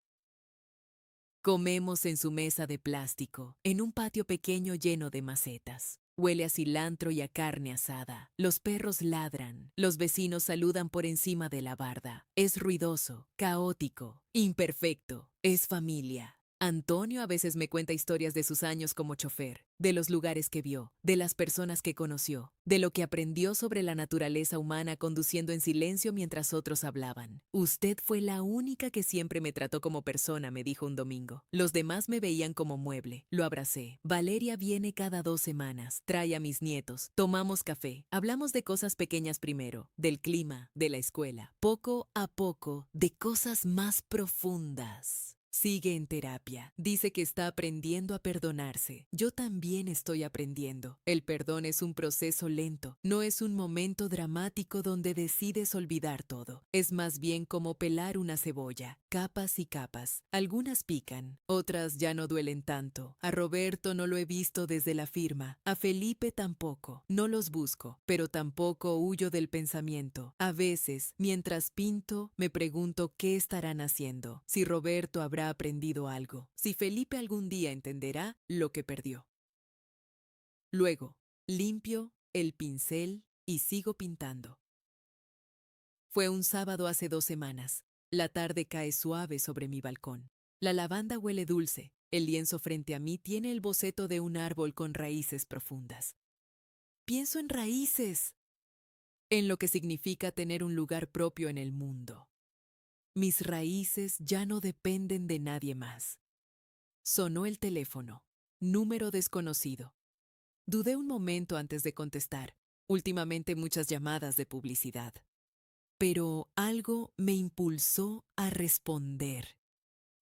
S1: Comemos en su mesa de plástico, en un patio pequeño lleno de macetas. Huele a cilantro y a carne asada. Los perros ladran. Los vecinos saludan por encima de la barda. Es ruidoso, caótico, imperfecto. Es familia. Antonio a veces me cuenta historias de sus años como chofer, de los lugares que vio, de las personas que conoció, de lo que aprendió sobre la naturaleza humana conduciendo en silencio mientras otros hablaban. Usted fue la única que siempre me trató como persona, me dijo un domingo. Los demás me veían como mueble. Lo abracé. Valeria viene cada 2 semanas, trae a mis nietos, tomamos café, hablamos de cosas pequeñas primero, del clima, de la escuela, poco a poco, de cosas más profundas. Sigue en terapia. Dice que está aprendiendo a perdonarse. Yo también estoy aprendiendo. El perdón es un proceso lento. No es un momento dramático donde decides olvidar todo. Es más bien como pelar una cebolla. Capas y capas. Algunas pican, otras ya no duelen tanto. A Roberto no lo he visto desde la firma. A Felipe tampoco. No los busco, pero tampoco huyo del pensamiento. A veces, mientras pinto, me pregunto qué estarán haciendo. Si Roberto habrá aprendido algo. Si Felipe algún día entenderá lo que perdió. Luego, limpio el pincel y sigo pintando. Fue un sábado hace 2 semanas. La tarde cae suave sobre mi balcón. La lavanda huele dulce. El lienzo frente a mí tiene el boceto de un árbol con raíces profundas. Pienso en raíces, en lo que significa tener un lugar propio en el mundo. Mis raíces ya no dependen de nadie más. Sonó el teléfono. Número desconocido. Dudé un momento antes de contestar. Últimamente muchas llamadas de publicidad. Pero algo me impulsó a responder.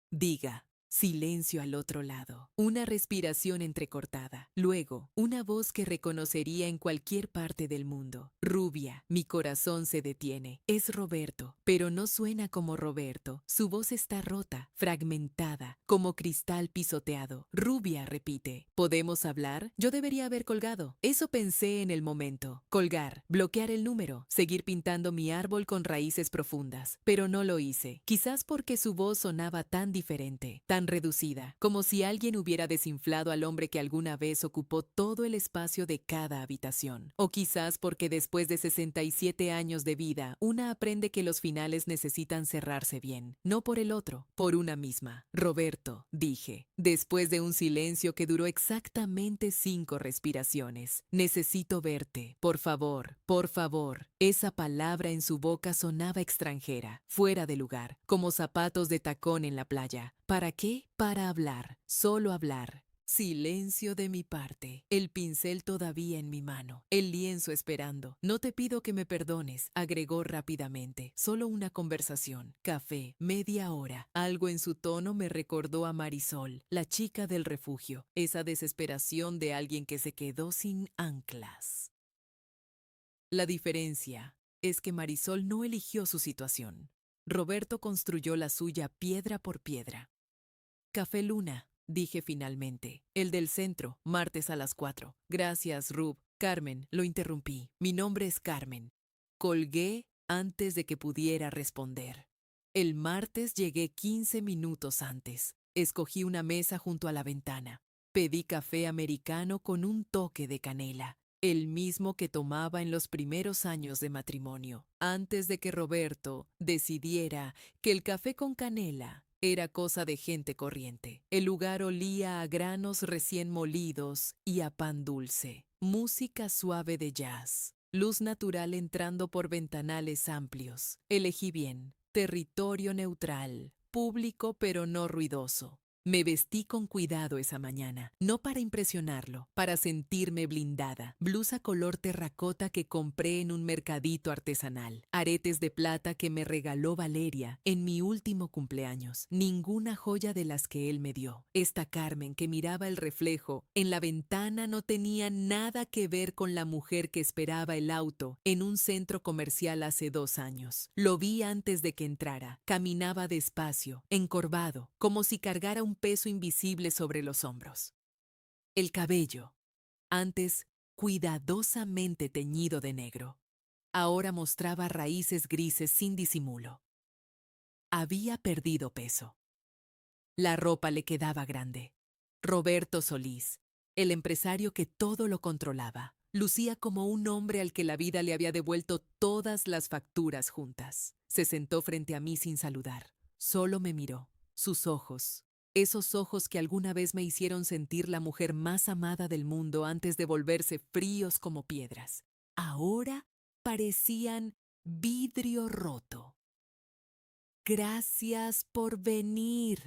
S1: Diga. Silencio al otro lado. Una respiración entrecortada. Luego, una voz que reconocería en cualquier parte del mundo. Rubia. Mi corazón se detiene. Es Roberto, pero no suena como Roberto. Su voz está rota, fragmentada, como cristal pisoteado. Rubia repite. ¿Podemos hablar? Yo debería haber colgado. Eso pensé en el momento. Colgar, bloquear el número, seguir pintando mi árbol con raíces profundas. Pero no lo hice. Quizás porque su voz sonaba tan diferente, tan reducida, como si alguien hubiera desinflado al hombre que alguna vez ocupó todo el espacio de cada habitación. O quizás porque después de 67 años de vida, una aprende que los finales necesitan cerrarse bien, no por el otro, por una misma. Roberto, dije, después de un silencio que duró exactamente 5 respiraciones. Necesito verte. Por favor, por favor. Esa palabra en su boca sonaba extranjera, fuera de lugar, como zapatos de tacón en la playa. ¿Para qué? Para hablar, solo hablar. Silencio de mi parte, el pincel todavía en mi mano, el lienzo esperando. No te pido que me perdones, agregó rápidamente. Solo una conversación, café, media hora. Algo en su tono me recordó a Marisol, la chica del refugio, esa desesperación de alguien que se quedó sin anclas. La diferencia es que Marisol no eligió su situación. Roberto construyó la suya piedra por piedra. Café Luna, dije finalmente. El del centro, martes a las 4. Gracias, Rub. Carmen, lo interrumpí. Mi nombre es Carmen. Colgué antes de que pudiera responder. El martes llegué 15 minutos antes. Escogí una mesa junto a la ventana. Pedí café americano con un toque de canela, el mismo que tomaba en los primeros años de matrimonio, antes de que Roberto decidiera que el café con canela era cosa de gente corriente. El lugar olía a granos recién molidos y a pan dulce. Música suave de jazz. Luz natural entrando por ventanales amplios. Elegí bien. Territorio neutral. Público pero no ruidoso. Me vestí con cuidado esa mañana, no para impresionarlo, para sentirme blindada. Blusa color terracota que compré en un mercadito artesanal. Aretes de plata que me regaló Valeria en mi último cumpleaños. Ninguna joya de las que él me dio. Esta Carmen que miraba el reflejo en la ventana no tenía nada que ver con la mujer que esperaba el auto en un centro comercial hace 2 años. Lo vi antes de que entrara. Caminaba despacio, encorvado, como si cargara un peso invisible sobre los hombros. El cabello, antes cuidadosamente teñido de negro, ahora mostraba raíces grises sin disimulo. Había perdido peso. La ropa le quedaba grande. Roberto Solís, el empresario que todo lo controlaba, lucía como un hombre al que la vida le había devuelto todas las facturas juntas. Se sentó frente a mí sin saludar. Solo me miró. Sus ojos, esos ojos que alguna vez me hicieron sentir la mujer más amada del mundo antes de volverse fríos como piedras, ahora parecían vidrio roto. Gracias por venir,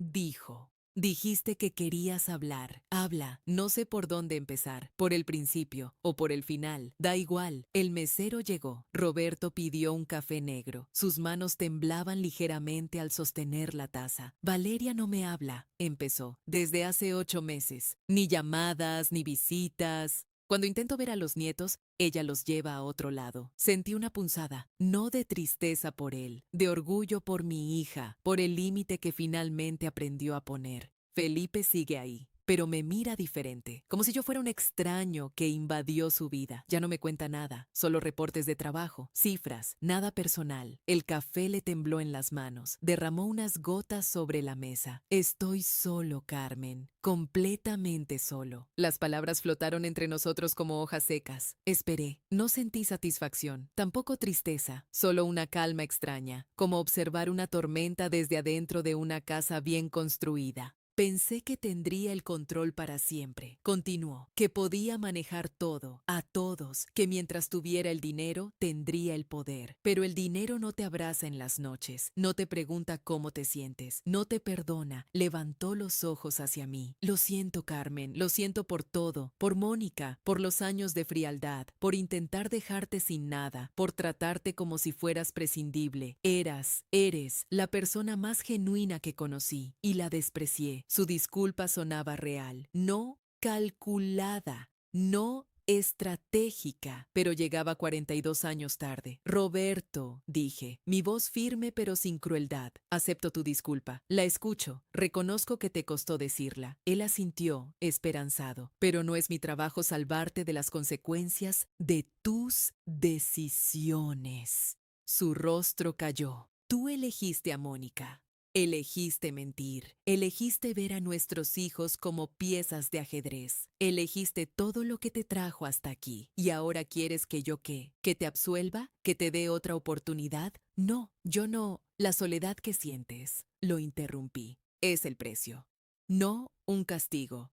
S1: dijo. Dijiste que querías hablar. Habla. No sé por dónde empezar. Por el principio o por el final. Da igual. El mesero llegó. Roberto pidió un café negro. Sus manos temblaban ligeramente al sostener la taza. Valeria no me habla, empezó, desde hace 8 meses. Ni llamadas, ni visitas. Cuando intento ver a los nietos, ella los lleva a otro lado. Sentí una punzada, no de tristeza por él, de orgullo por mi hija, por el límite que finalmente aprendió a poner. Felipe sigue ahí, pero me mira diferente, como si yo fuera un extraño que invadió su vida. Ya no me cuenta nada, solo reportes de trabajo, cifras, nada personal. El café le tembló en las manos, derramó unas gotas sobre la mesa. Estoy solo, Carmen, completamente solo. Las palabras flotaron entre nosotros como hojas secas. Esperé, no sentí satisfacción, tampoco tristeza, solo una calma extraña, como observar una tormenta desde adentro de una casa bien construida. Pensé que tendría el control para siempre. Continuó, que podía manejar todo, a todos, que mientras tuviera el dinero, tendría el poder. Pero el dinero no te abraza en las noches, no te pregunta cómo te sientes, no te perdona. Levantó los ojos hacia mí. Lo siento, Carmen, lo siento por todo, por Mónica, por los años de frialdad, por intentar dejarte sin nada, por tratarte como si fueras prescindible. Eres la persona más genuina que conocí, y la desprecié. Su disculpa sonaba real, no calculada, no estratégica, pero llegaba 42 años tarde. Roberto, dije, mi voz firme pero sin crueldad. Acepto tu disculpa. La escucho. Reconozco que te costó decirla. Él asintió, esperanzado. Pero no es mi trabajo salvarte de las consecuencias de tus decisiones. Su rostro cayó. Tú elegiste a Mónica. Elegiste mentir, elegiste ver a nuestros hijos como piezas de ajedrez, elegiste todo lo que te trajo hasta aquí. ¿Y ahora quieres que yo qué? ¿Que te absuelva? ¿Que te dé otra oportunidad? No, yo no. La soledad que sientes, lo interrumpí, es el precio. No un castigo.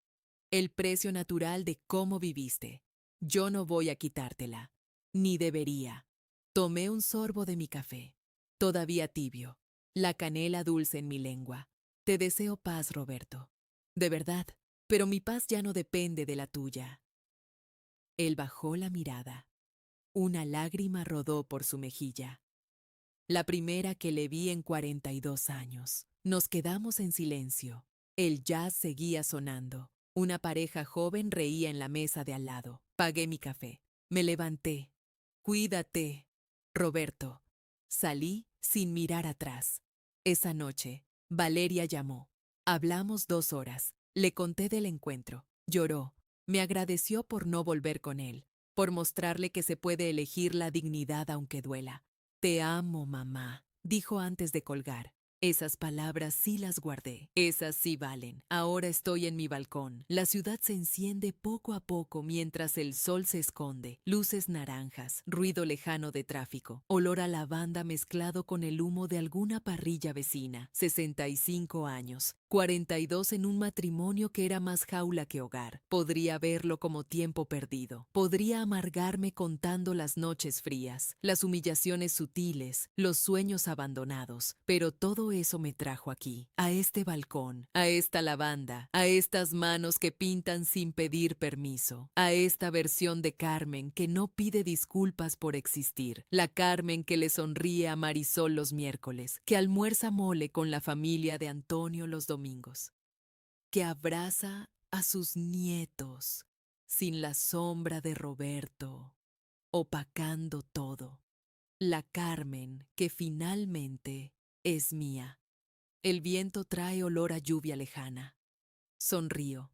S1: El precio natural de cómo viviste. Yo no voy a quitártela. Ni debería. Tomé un sorbo de mi café, todavía tibio. La canela dulce en mi lengua. Te deseo paz, Roberto. De verdad, pero mi paz ya no depende de la tuya. Él bajó la mirada. Una lágrima rodó por su mejilla. La primera que le vi en 42 años. Nos quedamos en silencio. El jazz seguía sonando. Una pareja joven reía en la mesa de al lado. Pagué mi café. Me levanté. Cuídate, Roberto. Salí sin mirar atrás. Esa noche, Valeria llamó. Hablamos 2 horas. Le conté del encuentro. Lloró. Me agradeció por no volver con él, por mostrarle que se puede elegir la dignidad aunque duela. Te amo, mamá, dijo antes de colgar. Esas palabras sí las guardé. Esas sí valen. Ahora estoy en mi balcón. La ciudad se enciende poco a poco mientras el sol se esconde. Luces naranjas, ruido lejano de tráfico, olor a lavanda mezclado con el humo de alguna parrilla vecina. 65 años, 42 en un matrimonio que era más jaula que hogar. Podría verlo como tiempo perdido. Podría amargarme contando las noches frías, las humillaciones sutiles, los sueños abandonados, pero todo eso me trajo aquí, a este balcón, a esta lavanda, a estas manos que pintan sin pedir permiso, a esta versión de Carmen que no pide disculpas por existir, la Carmen que le sonríe a Marisol los miércoles, que almuerza mole con la familia de Antonio los domingos, que abraza a sus nietos sin la sombra de Roberto, opacando todo. La Carmen que finalmente es mía. El viento trae olor a lluvia lejana. Sonrío.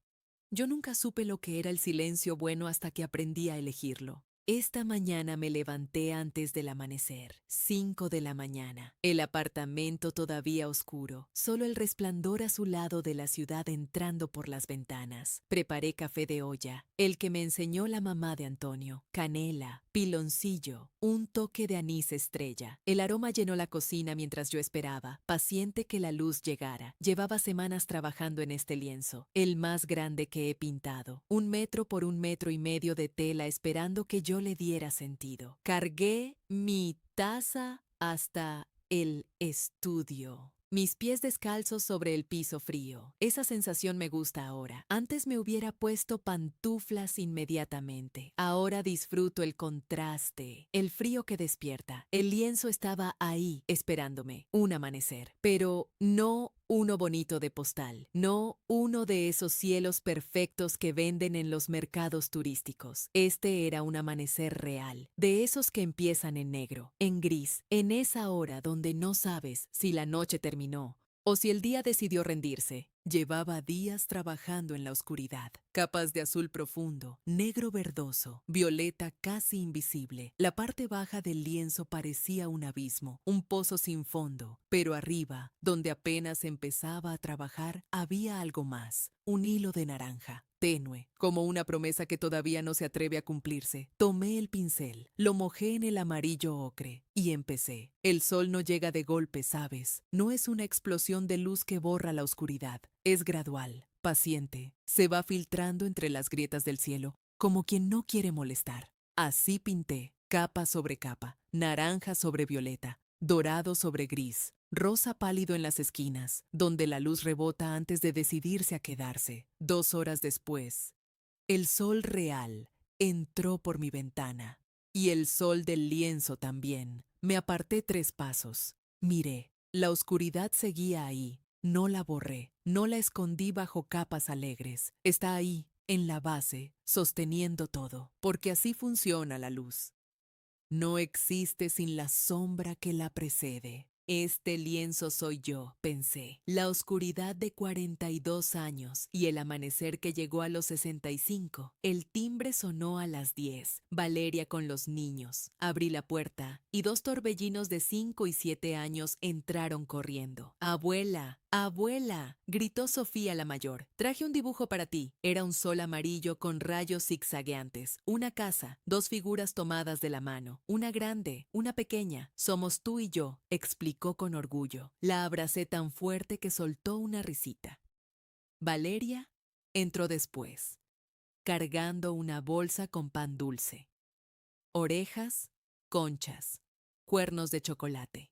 S1: Yo nunca supe lo que era el silencio bueno hasta que aprendí a elegirlo. Esta mañana me levanté antes del amanecer, 5 de la mañana. El apartamento todavía oscuro, solo el resplandor azulado de la ciudad entrando por las ventanas. Preparé café de olla, el que me enseñó la mamá de Antonio, canela, piloncillo, un toque de anís estrella. El aroma llenó la cocina mientras yo esperaba, paciente que la luz llegara. Llevaba semanas trabajando en este lienzo, el más grande que he pintado, 1 metro por 1,5 metros de tela esperando que yo le diera sentido. Cargué mi taza hasta el estudio. Mis pies descalzos sobre el piso frío. Esa sensación me gusta ahora. Antes me hubiera puesto pantuflas inmediatamente. Ahora disfruto el contraste, el frío que despierta. El lienzo estaba ahí, esperándome, un amanecer. Pero no uno bonito de postal, no uno de esos cielos perfectos que venden en los mercados turísticos. Este era un amanecer real, de esos que empiezan en negro, en gris, en esa hora donde no sabes si la noche terminó o si el día decidió rendirse. Llevaba días trabajando en la oscuridad, capas de azul profundo, negro verdoso, violeta casi invisible. La parte baja del lienzo parecía un abismo, un pozo sin fondo, pero arriba, donde apenas empezaba a trabajar, había algo más, un hilo de naranja, tenue, como una promesa que todavía no se atreve a cumplirse. Tomé el pincel, lo mojé en el amarillo ocre y empecé. El sol no llega de golpe, ¿sabes? No es una explosión de luz que borra la oscuridad. Es gradual, paciente, se va filtrando entre las grietas del cielo, como quien no quiere molestar. Así pinté, capa sobre capa, naranja sobre violeta, dorado sobre gris, rosa pálido en las esquinas, donde la luz rebota antes de decidirse a quedarse. 2 horas después, el sol real entró por mi ventana, y el sol del lienzo también. Me aparté 3 pasos. Miré, la oscuridad seguía ahí. No la borré, no la escondí bajo capas alegres. Está ahí, en la base, sosteniendo todo, porque así funciona la luz. No existe sin la sombra que la precede. Este lienzo soy yo, pensé. La oscuridad de 42 años y el amanecer que llegó a los 65. El timbre sonó a las 10. Valeria con los niños. Abrí la puerta y 2 torbellinos de 5 y 7 años entraron corriendo. ¡Abuela! ¡Abuela!, gritó Sofía la mayor. Traje un dibujo para ti. Era un sol amarillo con rayos zigzagueantes, una casa, 2 figuras tomadas de la mano, una grande, una pequeña. Somos tú y yo, explicó con orgullo. La abracé tan fuerte que soltó una risita. Valeria entró después, cargando una bolsa con pan dulce, orejas, conchas, cuernos de chocolate.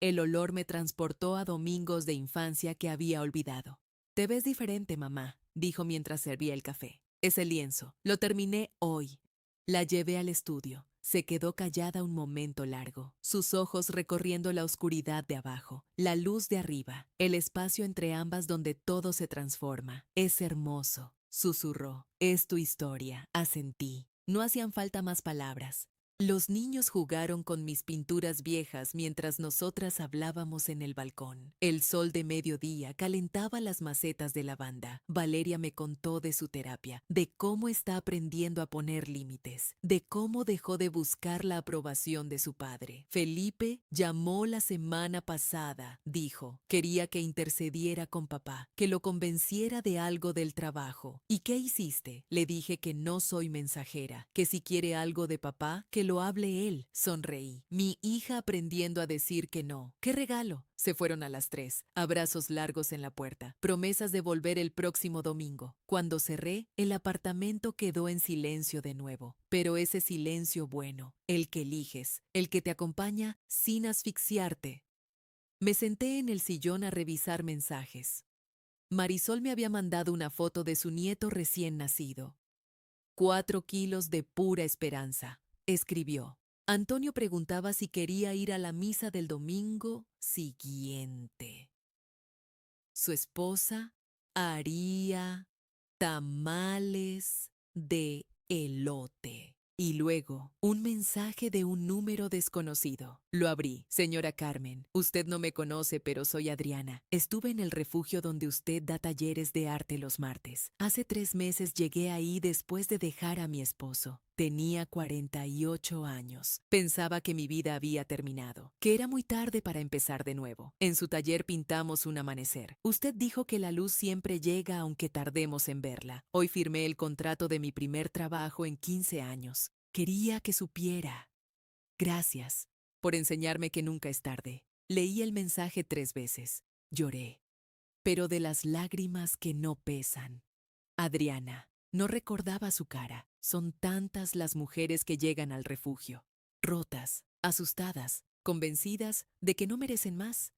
S1: El olor me transportó a domingos de infancia que había olvidado. Te ves diferente, mamá, dijo mientras servía el café. Ese lienzo, lo terminé hoy. La llevé al estudio. Se quedó callada un momento largo, sus ojos recorriendo la oscuridad de abajo, la luz de arriba, el espacio entre ambas donde todo se transforma. Es hermoso, susurró. Es tu historia, asentí. No hacían falta más palabras. Los niños jugaron con mis pinturas viejas mientras nosotras hablábamos en el balcón. El sol de mediodía calentaba las macetas de lavanda. Valeria me contó de su terapia, de cómo está aprendiendo a poner límites, de cómo dejó de buscar la aprobación de su padre. Felipe llamó la semana pasada, dijo. Quería que intercediera con papá, que lo convenciera de algo del trabajo. ¿Y qué hiciste? Le dije que no soy mensajera, que si quiere algo de papá, que lo hable él. Sonreí. Mi hija aprendiendo a decir que no. ¿Qué regalo? Se fueron a las 3. Abrazos largos en la puerta. Promesas de volver el próximo domingo. Cuando cerré, el apartamento quedó en silencio de nuevo. Pero ese silencio bueno, el que eliges, el que te acompaña sin asfixiarte. Me senté en el sillón a revisar mensajes. Marisol me había mandado una foto de su nieto recién nacido. 4 kilos de pura esperanza, escribió. Antonio preguntaba si quería ir a la misa del domingo siguiente. Su esposa haría tamales de elote. Y luego, un mensaje de un número desconocido. Lo abrí. Señora Carmen, usted no me conoce, pero soy Adriana. Estuve en el refugio donde usted da talleres de arte los martes. Hace 3 meses llegué ahí después de dejar a mi esposo. Tenía 48 años. Pensaba que mi vida había terminado, que era muy tarde para empezar de nuevo. En su taller pintamos un amanecer. Usted dijo que la luz siempre llega aunque tardemos en verla. Hoy firmé el contrato de mi primer trabajo en 15 años. Quería que supiera. Gracias por enseñarme que nunca es tarde. Leí el mensaje 3 veces. Lloré, pero de las lágrimas que no pesan. Adriana. No recordaba su cara. Son tantas las mujeres que llegan al refugio, rotas, asustadas, convencidas de que no merecen más.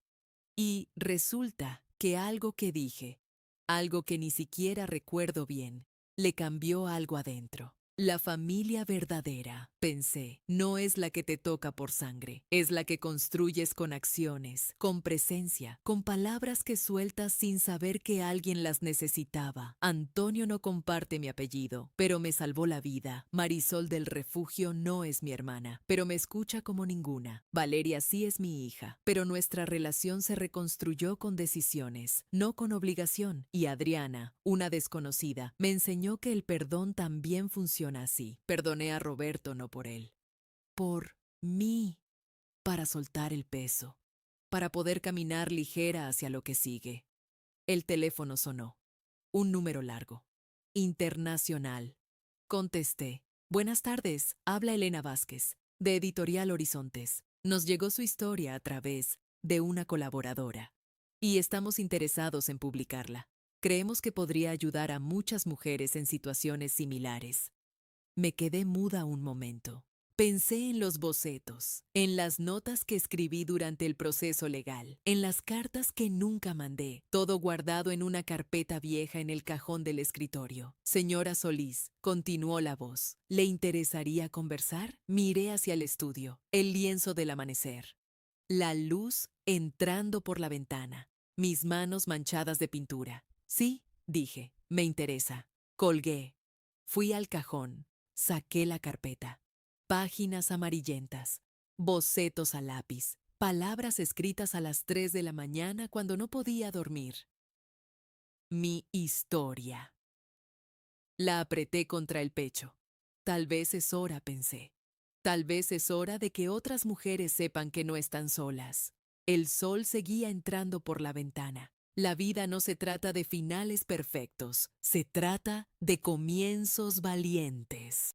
S1: Y resulta que algo que dije, algo que ni siquiera recuerdo bien, le cambió algo adentro. La familia verdadera, pensé, no es la que te toca por sangre, es la que construyes con acciones, con presencia, con palabras que sueltas sin saber que alguien las necesitaba. Antonio no comparte mi apellido, pero me salvó la vida. Marisol del refugio no es mi hermana, pero me escucha como ninguna. Valeria sí es mi hija, pero nuestra relación se reconstruyó con decisiones, no con obligación. Y Adriana, una desconocida, me enseñó que el perdón también funciona así. Perdoné a Roberto no por él, por mí, para soltar el peso, para poder caminar ligera hacia lo que sigue. El teléfono sonó. Un número largo. Internacional. Contesté. Buenas tardes, habla Elena Vázquez, de Editorial Horizontes. Nos llegó su historia a través de una colaboradora y estamos interesados en publicarla. Creemos que podría ayudar a muchas mujeres en situaciones similares. Me quedé muda un momento. Pensé en los bocetos, en las notas que escribí durante el proceso legal, en las cartas que nunca mandé, todo guardado en una carpeta vieja en el cajón del escritorio. Señora Solís, continuó la voz, ¿le interesaría conversar? Miré hacia el estudio, el lienzo del amanecer. La luz entrando por la ventana, mis manos manchadas de pintura. Sí, dije, me interesa. Colgué. Fui al cajón. Saqué la carpeta. Páginas amarillentas, bocetos a lápiz, palabras escritas a las 3 de la mañana cuando no podía dormir. Mi historia. La apreté contra el pecho. Tal vez es hora, pensé. Tal vez es hora de que otras mujeres sepan que no están solas. El sol seguía entrando por la ventana. La vida no se trata de finales perfectos, se trata de comienzos valientes.